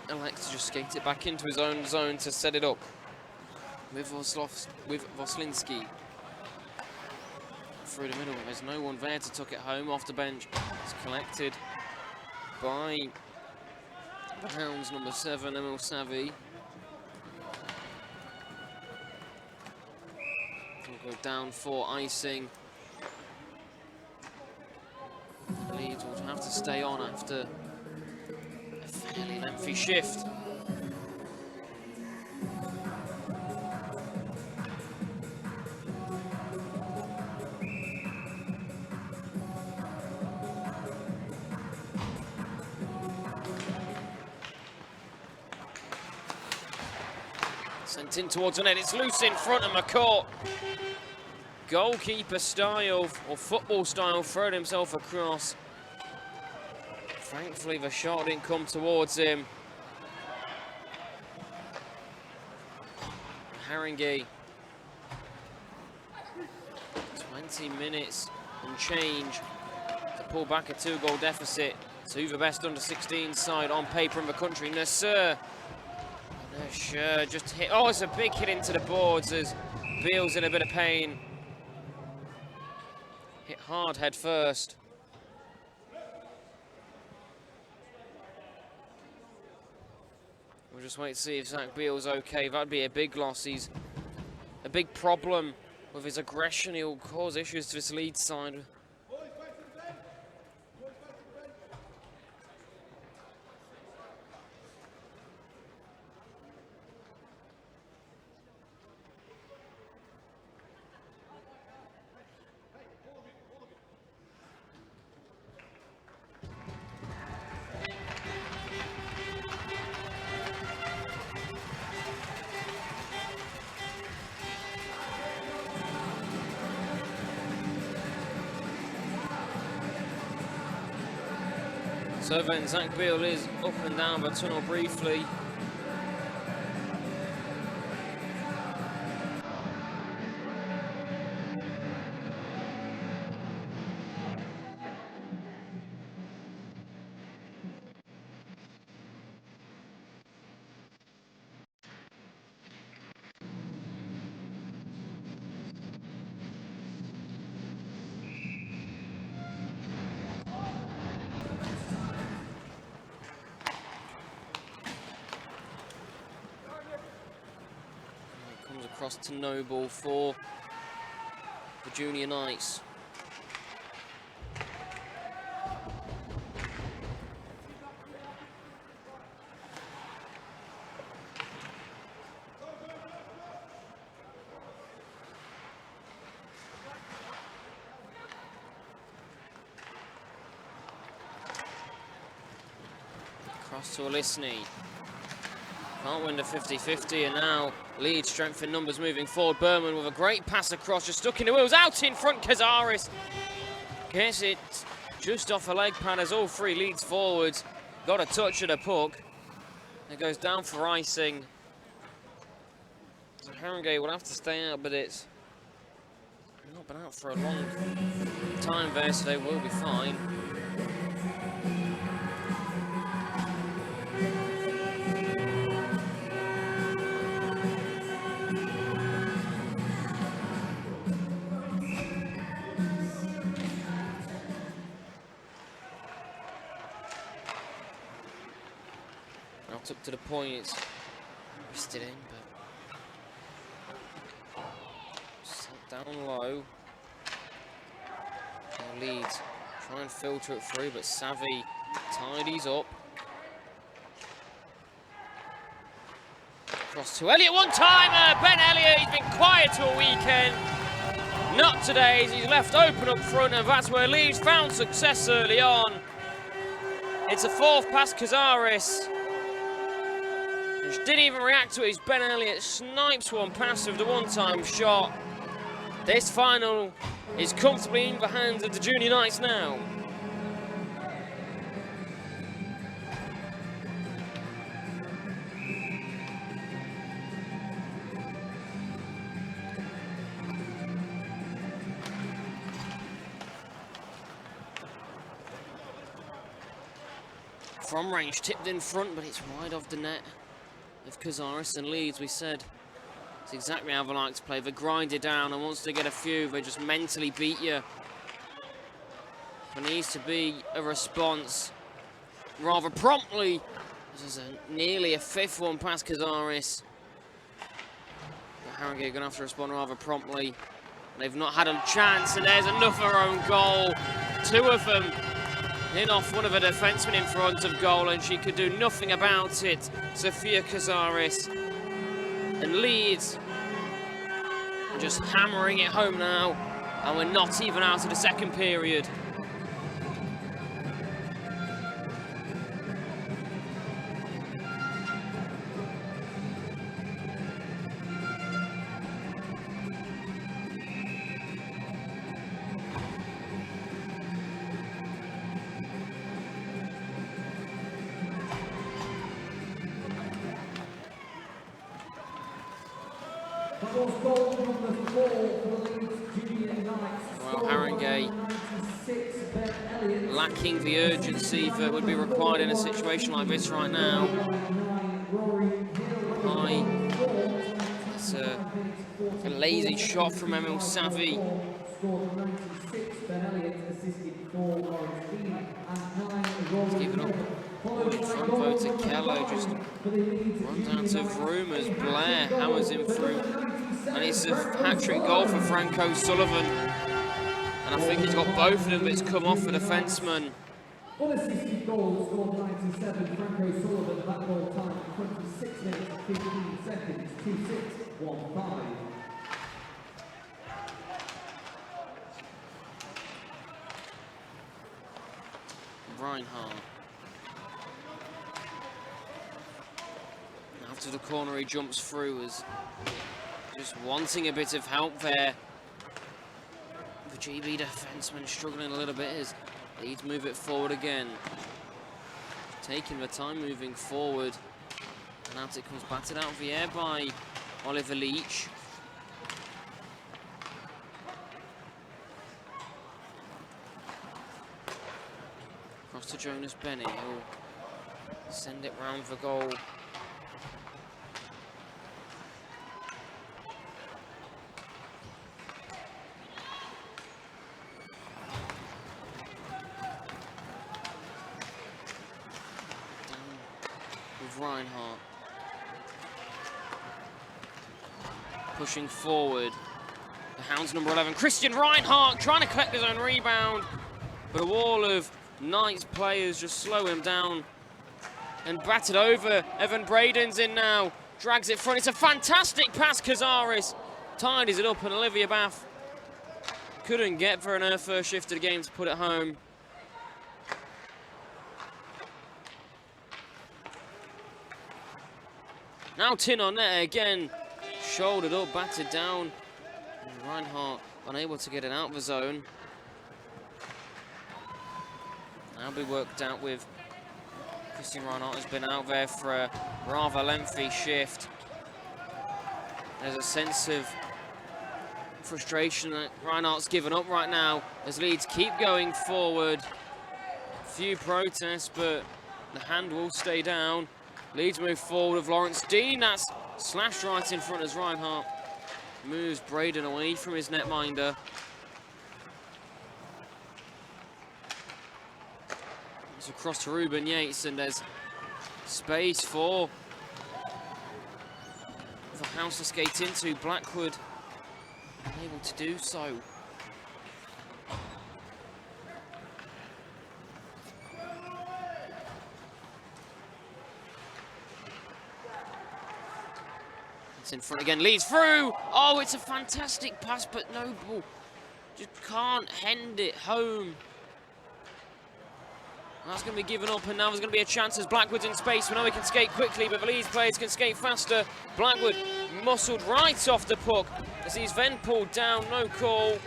elects to just skate it back into his own zone to set it up with Voslinski. Through the middle, there's no one there to tuck it home off the bench. It's collected by the Hounds, number 7, Emil Savvy. Will go down for icing. Leeds will have to stay on after a fairly lengthy shift. Sent in towards the net, it's loose in front of McCourt. Goalkeeper style, or football style, throwing himself across. Thankfully the shot didn't come towards him. Haringey. 20 minutes and change to pull back a 2-goal deficit to the best under-16 side on paper in the country. Nasser just hit. Oh, it's a big hit into the boards as Beale's in a bit of pain. Hit hard head first. We'll just wait to see if Zach Beale's okay. That'd be a big loss. He's a big problem with his aggression. He'll cause issues to this Leeds side. So then Zach Beale is up and down the tunnel briefly. Across to Noble for the Junior Knights. Across to Olisny. Can't win the 50-50, and now Leeds strength in numbers moving forward. Berman with a great pass across, just stuck in the wheels, out in front, Cazares gets it just off a leg pad as all three Leeds forwards got a touch of the puck. It goes down for icing. So Haringey will have to stay out, but it's not been out for a long time there, so they will be fine. Up to the point, it's twisted in, but set down low. Now Leeds try and filter it through, but Savvy tidies up. Cross to Elliott, one-timer! Ben Elliott, he's been quiet all weekend. Not today, he's left open up front, and that's where Leeds found success early on. It's a fourth past Cazares. Didn't even react to it. It's Ben Elliott snipes one past with the one-time shot. This final is comfortably in the hands of the Junior Knights now. From range, tipped in front, but it's wide off the net of Cazares. And Leeds, we said, it's exactly how they like to play. They grind it down, and once they get a few, they just mentally beat you. There needs to be a response rather promptly. This is nearly a fifth one past Cazares. Haringey are going to have to respond rather promptly. They've not had a chance, and there's another own goal. Two of them in off one of the defensemen in front of goal, and she could do nothing about it. Sophia Cazares. And Leeds just hammering it home now, and we're not even out of the second period. Well, Haringey lacking the urgency that would be required in a situation like this right now. It's a lazy shot from Emil Savvy. He's given up one in front though to Kello, just runs out of room as Blair hammers him through. And it's a hat-trick goal for Franco Sullivan. And I think he's got both of them, but it's come off the defenseman. Unassisted goal scored 97, Franco Sullivan, that goal time 26 minutes 15 seconds, 2-6-1-5. Reinhardt. After the corner he jumps through, as just wanting a bit of help there. The GB defenseman struggling a little bit as Leeds move it forward again. Taking the time moving forward. And out it comes batted out of the air by Oliver Leach. Across to Jonas Bennett, who'll send it round for goal. Reinhardt pushing forward. The Hounds number 11, Christian Reinhardt, trying to collect his own rebound, but a wall of Knights players just slow him down and batted over. Evan Braden's in now, drags it front. It's a fantastic pass. Cazares tidies it up, and Olivia Bath couldn't get for her first shift of the game to put it home. Now Tin on net again, shouldered up, battered down. And Reinhardt unable to get it out of the zone. Now be worked out with Christian Reinhardt has been out there for a rather lengthy shift. There's a sense of frustration that Reinhardt's given up right now as Leeds keep going forward. Few protests, but the hand will stay down. Leeds move forward with Lawrence Dean. That's slashed right in front as Reinhardt moves Braden away from his netminder. It's across to Ruben Yates, and there's space for the Hounds to skate into. Blackwood unable to do so. In front again, leads through. Oh, it's a fantastic pass, but Noble just can't hand it home. That's going to be given up, and now there's going to be a chance as Blackwood's in space. We know he can skate quickly, but the Leeds players can skate faster. Blackwood muscled right off the puck as he's then pulled down, no call.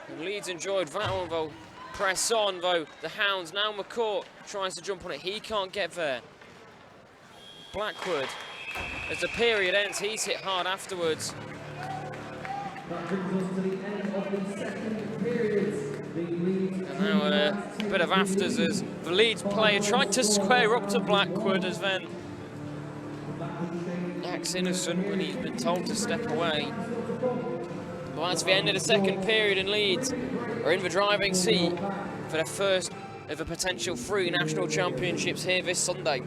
And Leeds enjoyed that one, though. Press on, though. The Hounds, now McCourt tries to jump on it. He can't get there. Blackwood, as the period ends, he's hit hard afterwards. That brings us to the end of the second period. And now a bit of afters as the Leeds player tried to square up to Blackwood, as then acts innocent when he's been told to step away. Well, that's the end of the second period, and Leeds are in the driving seat for their first of the potential 3 national championships here this Sunday.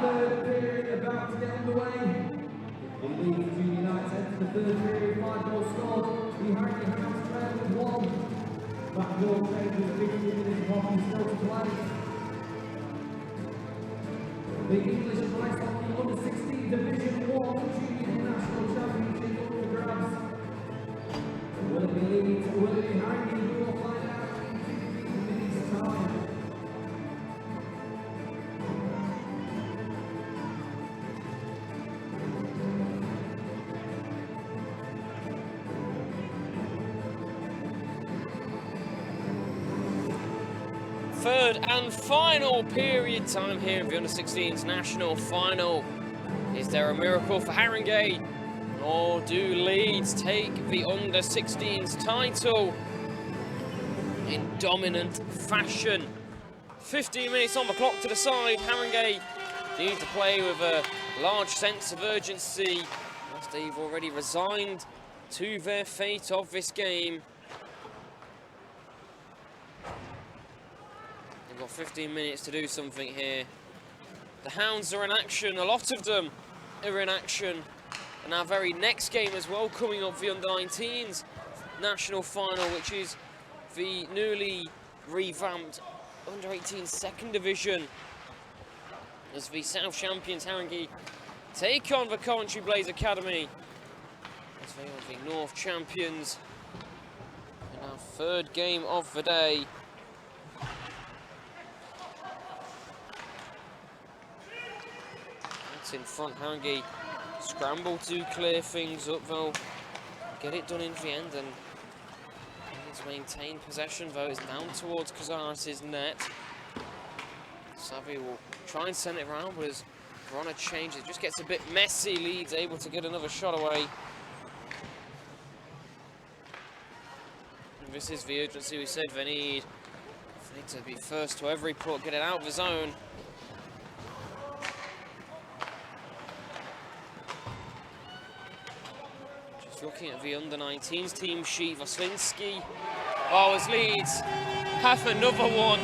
third period about to get underway. The Leeds Junior Knights enter the third period, 5 goals scored. The Harringay Hounds trail with 1. Backdoor change with 15 minutes of hockey still to play. The English Ice Hockey U16 Division 1 Junior National Championship up for grabs. Will it be Leeds or will it be Harringay? We will find out in 15 minutes time. Third and final period time here in the Under-16s National Final. Is there a miracle for Harringay? Or do Leeds take the Under-16s title in dominant fashion? 15 minutes on the clock to decide. Harringay need to play with a large sense of urgency as they've already resigned to their fate of this game. They've got 15 minutes to do something here. The Hounds are in action, a lot of them are in action. And our very next game as well, coming up, the Under-19s National Final, which is the newly revamped Under-18 Second Division. As the South Champions Harringay take on the Coventry Blaze Academy. As they are the North Champions. In our third game of the day. In front, Harringay scramble to clear things up. They'll get it done in the end and need to maintain possession, though. It's down towards Cazares' net. Savvy will try and send it around, but as Verona changes, it just gets a bit messy. Leeds able to get another shot away. And this is the urgency we said they need. They need to be first to every puck, get it out of the zone. Looking at the Under-19s team sheet, Waslinski. Oh, as Leeds have another one.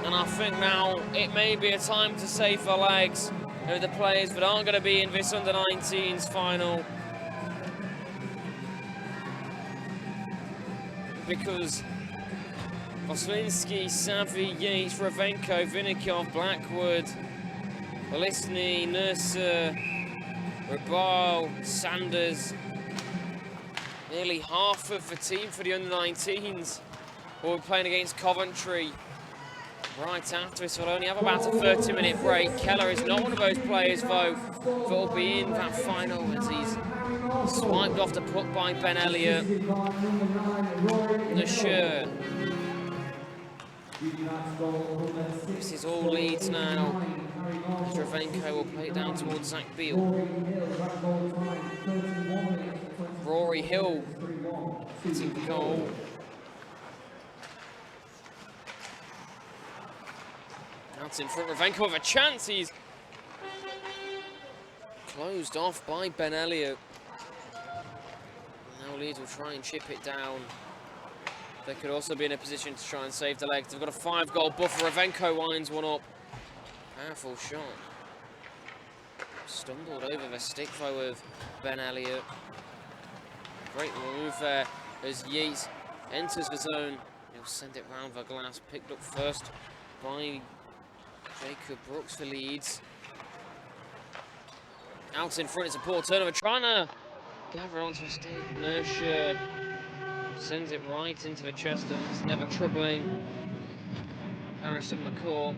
And I think now it may be a time to save the legs of the players that aren't going to be in this Under-19s final. Because Waslinski, Savvy, Yates, Ravenko, Vinikov, Blackwood, Belisny, Nurser, Rabal, Sanders, nearly half of the team for the Under-19s will be playing against Coventry right after this. We'll only have about a 30-minute break. Keller is not one of those players, though, that will be in that final as he's swiped off the puck by Ben Elliott. Nurser. This is all Leeds now. Ravenko will play it down towards Zach Beale. Rory Hill hitting the goal. Out in front, Ravenko with a chance. He's closed off by Ben Elliott. Now Leeds will try and chip it down. They could also be in a position to try and save the legs. They've got a 5-goal buffer. Ravenko winds one up. Powerful shot. Stumbled over the stick though with Ben Elliott. Great move there as Yates enters the zone. He'll send it round the glass. Picked up first by Jacob Brooks for Leeds. Out in front, it's a poor turnover. Trying to gather onto a stick. Nurse sends it right into the chest of it's never troubling Harrison McCaw.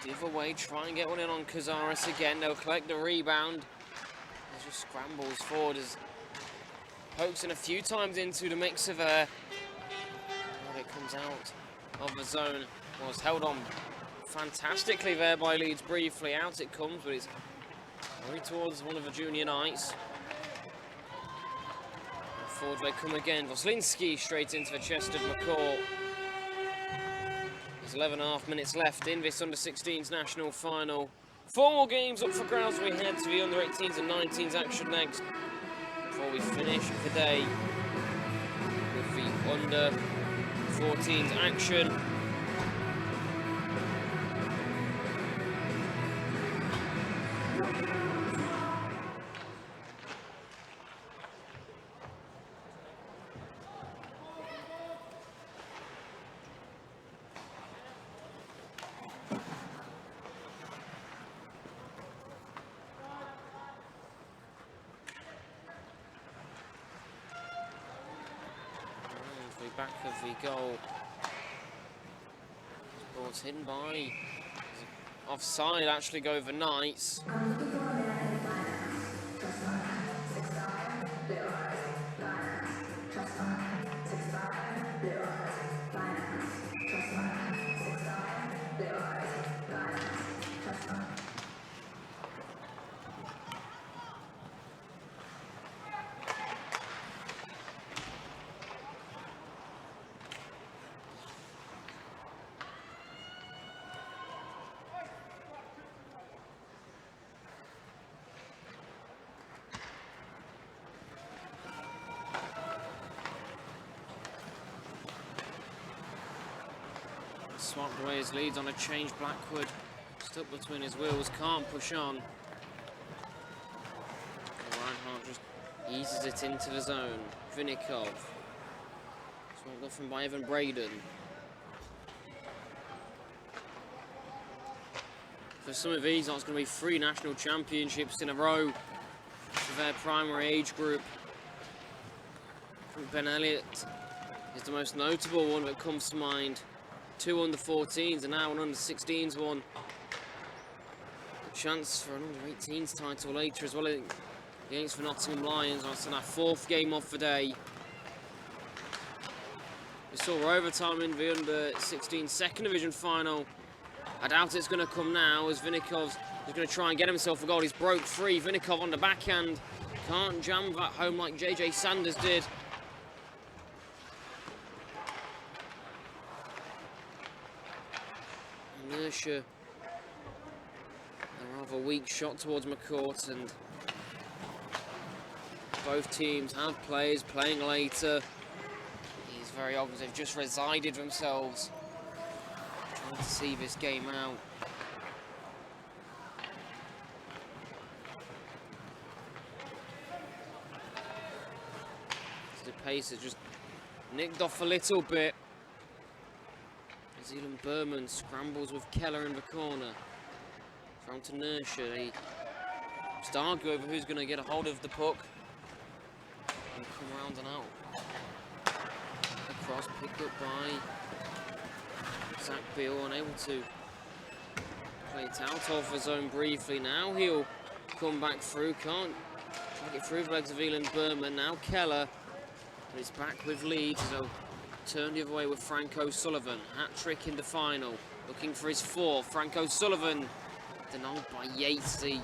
the other way, try and get one in on Cazares again. They'll collect the rebound. He just scrambles forward as pokes in a few times into the mix of air. But it comes out of the zone. Was held on fantastically there by Leeds briefly. Out it comes, but it's very towards one of the junior knights. And forward they come again. Woslinski straight into the chest of McCourt. There's 11.5 minutes left in this under-16s national final. 4 more games up for grabs. We head to the under-18s and 19s action next, before we finish the day with the under-14s action. Back of the goal. Brought in by offside, actually go over Knights. Swapped away his leads on a change. Blackwood stuck between his wheels, can't push on. Reinhardt just eases it into the zone. Vinnikov. Swapped off from by Evan Braden. For some of these, that's going to be 3 national championships in a row for their primary age group. Ben Elliott is the most notable one that comes to mind. 2 under-14s and now an under-16s one. A chance for an under-18s title later as well against the Nottingham Lions. That's in our 4th game off the day. We saw overtime in the under-16 second division final. I doubt it's going to come now as Vinnikov is going to try and get himself a goal. He's broke free. Vinnikov on the backhand. Can't jam that home like JJ Sanders did. Inertia, a rather weak shot towards McCourt, and both teams have players playing later. It's very obvious they've just resided themselves, trying to see this game out. The pace has just nicked off a little bit. Zealand Berman scrambles with Keller in the corner. From to Nersha. Just argue over who's going to get a hold of the puck and come around and out. Across, picked up by Zach Beale, unable to play it out of the zone briefly. Now he'll come back through, can't get through the legs of Zealand Berman. Now Keller, and it's back with Leeds. So turn the other way with Franco Sullivan. Hat-trick in the final. Looking for his 4th. Franco Sullivan denied by Yates. He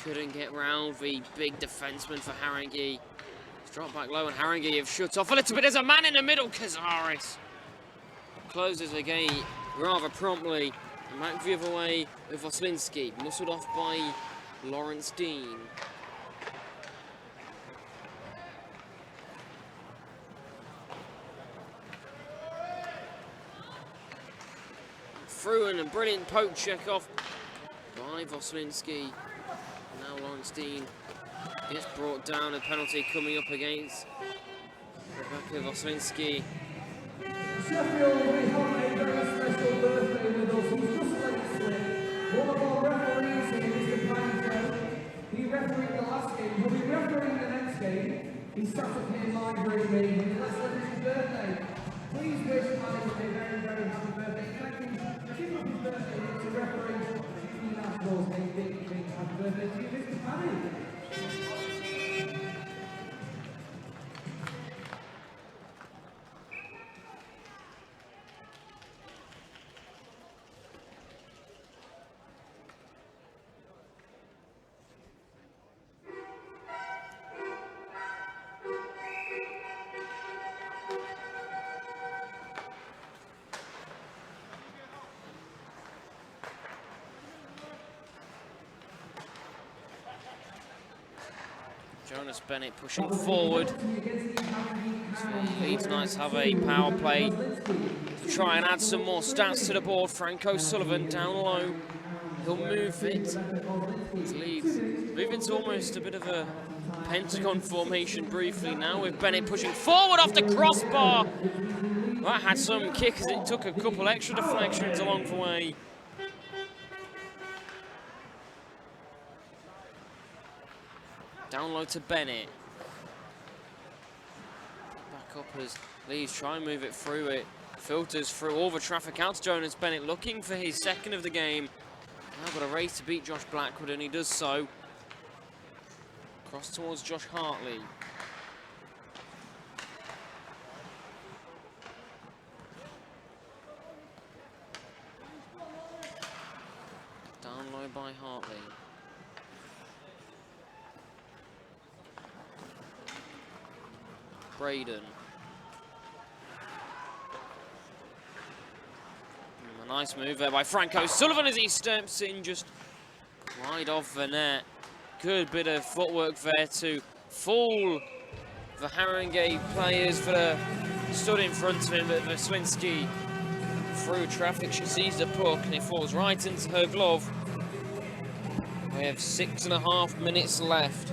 couldn't get round the big defenseman for Haringey. He's dropped back low and Haringey have shut off a little bit. There's a man in the middle. Cazares closes the gate rather promptly. And back the other way with Woslinski. Muscled off by Lawrence Dean. Through and a brilliant poke check off by Woslinski. Now Lawrence Dean gets brought down. A penalty coming up against Rebecca Woslinski. Sheffield, we have a very special birthday with us. He's just let it slip. One of our referees here, Mr. Pancho. He refereed the last game. He'll be refereeing the next game. He sat up here live with me. Let's let his birthday. Please wish Alex a very, very happy birthday. Can I give him his birthday to referee of course, a big happy birthday to you, Mr. Paddy. Jonas Bennett pushing forward. Leeds Knights have a power play to try and add some more stats to the board. Franco Sullivan down low. He'll move it. Leeds moving to almost a bit of a pentagon formation briefly now, with Bennett pushing forward off the crossbar. That had some kick as it took a couple extra deflections along the way. Down low to Bennett. Back up as Leeds try and move it through it. Filters through all the traffic out to Jonas Bennett, looking for his second of the game. Now got a race to beat Josh Blackwood, and he does so. Cross towards Josh Hartley. Down low by Hartley. Braden. A nice move there by Franco Sullivan as he steps in just wide off the net. Good bit of footwork there to fool the Haringey players that stood in front of him, but Veslinski through traffic. She sees the puck and it falls right into her glove. We have 6.5 minutes left.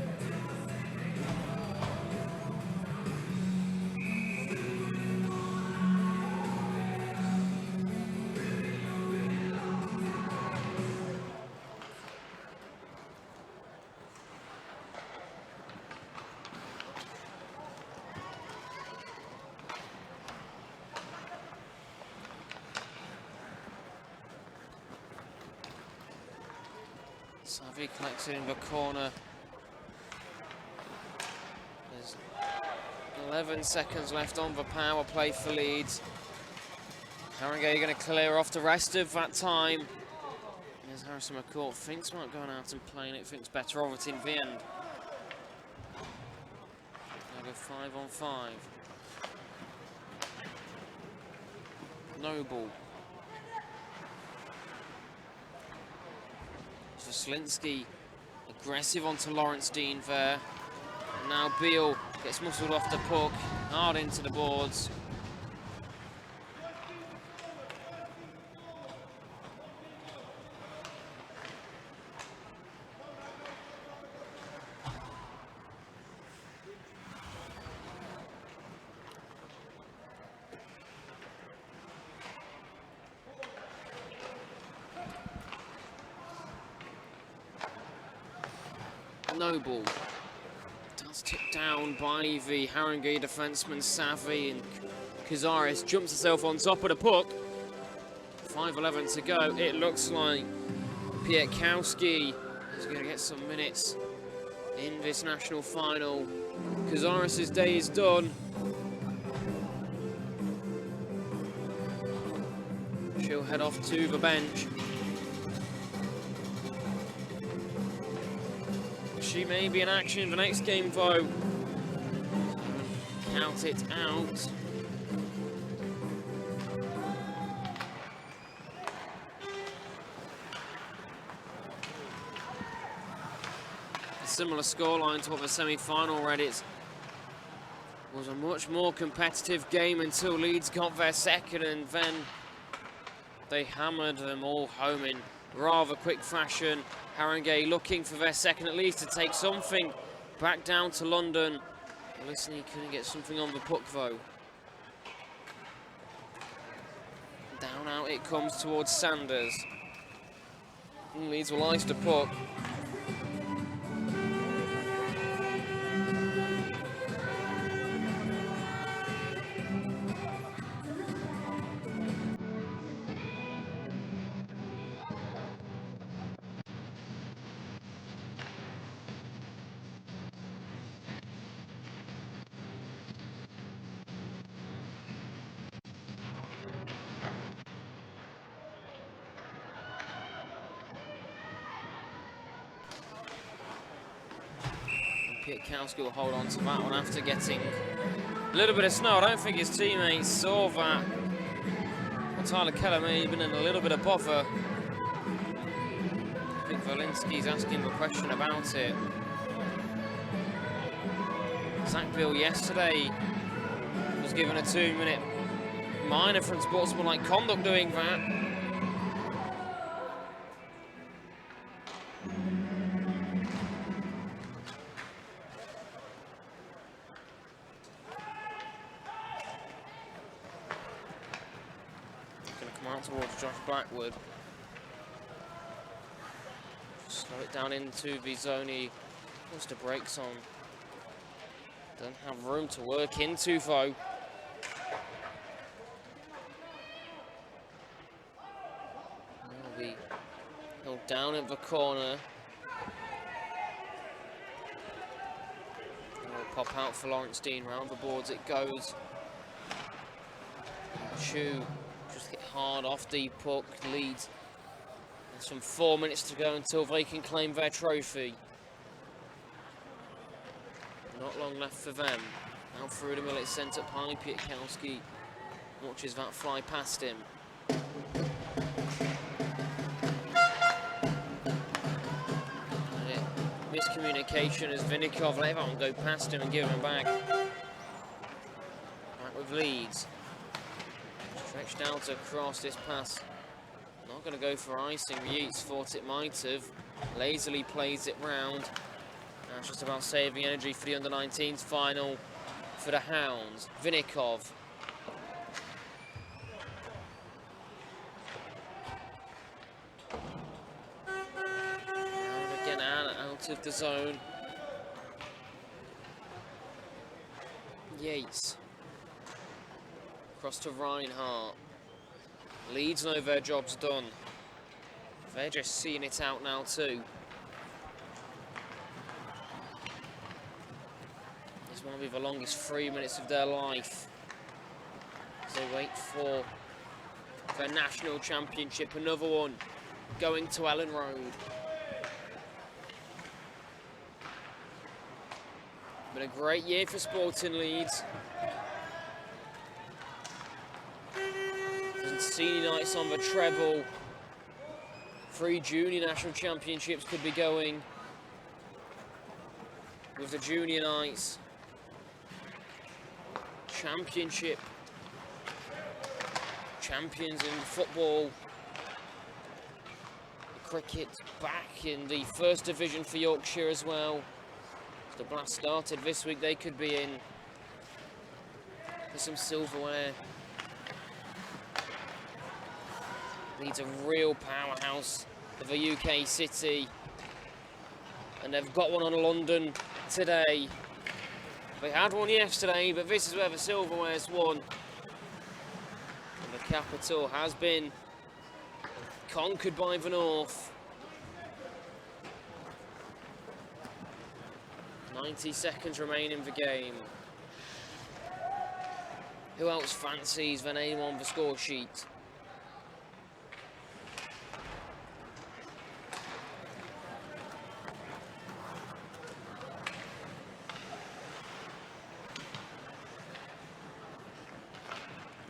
Savvy collects it in the corner. There's 11 seconds left on the power play for Leeds. Haringey going to clear off the rest of that time. There's Harrison McCourt. Thinks about going out and playing it. Thinks better of it in the end. Now go 5 on 5. Noble. Slinsky aggressive onto Lawrence Dean there. And now Beale gets muscled off the puck, hard into the boards. Noble does tip down by the Haringey defenseman Savvy, and Cazares jumps herself on top of the puck. 5:11 to go. It looks like Pietkowski is going to get some minutes in this national final. Cazares' day is done. She'll head off to the bench. She may be in action in the next game, though. Count it out. A similar scoreline to what the semi-final read. It was a much more competitive game until Leeds got their second, and then they hammered them all home in rather quick fashion. Haringey looking for their second at least to take something back down to London. Listen, he couldn't get something on the puck though. Down out it comes towards Sanders. Leeds will ice the puck. Pietkowski will hold on to that one after getting a little bit of snow. I don't think his teammates saw that. Well, Tyler Keller may have been in a little bit of bother. I think Wolinski's asking a question about it. Zach Bill yesterday was given a 2-minute minor for unsportsmanlike conduct doing that. Going to come out towards Josh Blackwood. Slow it down into the zone. He wants to brakes on. Doesn't have room to work into though. He'll be held down in the corner. He'll pop out for Lawrence Dean. Round the boards it goes. Chu just hit hard off the puck. Leeds. There's some 4 minutes to go until they can claim their trophy. Not long left for them. Now through the middle, it's sent up high. Pietkowski watches that fly past him. Miscommunication as Vinnikov let that one go past him and give him back. Back with Leeds. Stretched out across this pass. Not going to go for icing. Yates thought it might have. Lazily plays it round. Now it's just about saving energy for the under-19s final for the Hounds. Vinnikov. And again out of the zone. Yates. Across to Reinhardt. Leeds know their job's done. They're just seeing it out now too. This might be the longest 3 minutes of their life as they wait for their national championship. Another one going to Ellen Road. Been a great year for Sporting Leeds. Senior nights on the treble. 3 junior national championships could be going with the junior nights. Championship champions in football. The cricket back in the first division for Yorkshire as well. As the blast started this week, they could be in for some silverware. Leeds a real powerhouse of a UK city, and they've got one on London today. They had one yesterday, but this is where the silverware's won. And the capital has been conquered by the North. 90 seconds remain in the game. Who else fancies their name on the score sheet?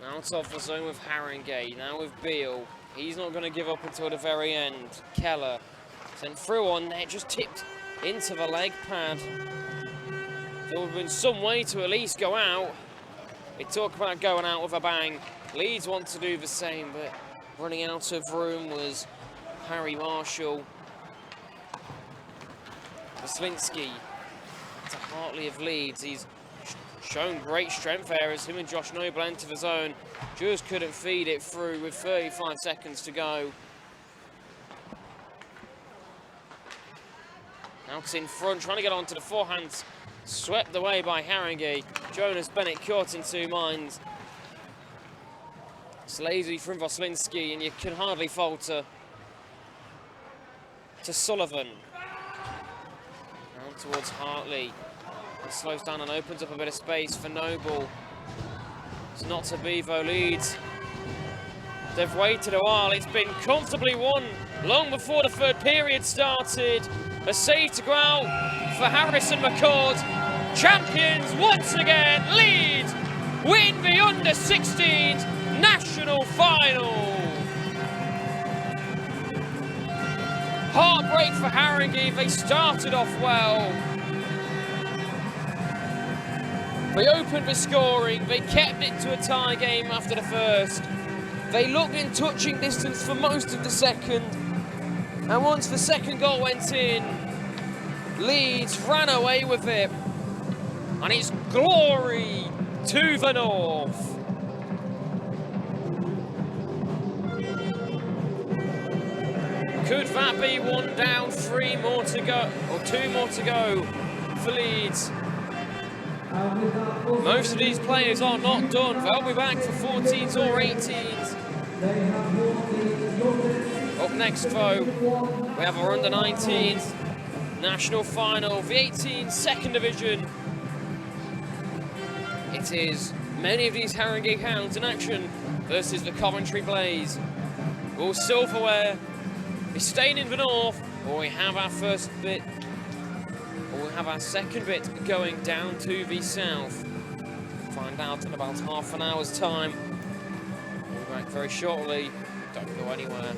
Out of the zone with Haringey, now with Beale. He's not going to give up until the very end. Keller sent through on net, just tipped into the leg pad. There would have been some way to at least go out. They talk about going out with a bang. Leeds want to do the same, but running out of room was Harry Marshall. Waslinski to Hartley of Leeds. He's shown great strength there as him and Josh Noble enter the zone. Just couldn't feed it through with 35 seconds to go. Out in front, trying to get onto the forehands. Swept away by Haringey. Jonas Bennett caught in 2 minds. It's lazy from Waslinski, and you can hardly falter to Sullivan. Down towards Hartley. It slows down and opens up a bit of space for Noble. It's not to be though. Leeds They've waited a while. It's been comfortably won long before the third period started. A save to go out for Harrison McCord. Champions once again, Leeds win the under-16s national final. Heartbreak for Haringey. They started off well. They opened the scoring. They kept it to a tie game after the first. They looked in touching distance for most of the second. And once the second goal went in, Leeds ran away with it. And it's glory to the north. Could that be one down, 3 more to go, or 2 more to go for Leeds? Most of these players are not done. They'll be back for 14s or 18s. Up next, though, we have our under-19s national final, the 18s second division. It is many of these Haringey Hounds in action versus the Coventry Blaze. All silverware. We're staying in the north, or we have our first bit, or we have our second bit going down to the south. Find out in about half an hour's time. We'll be back very shortly. Don't go anywhere.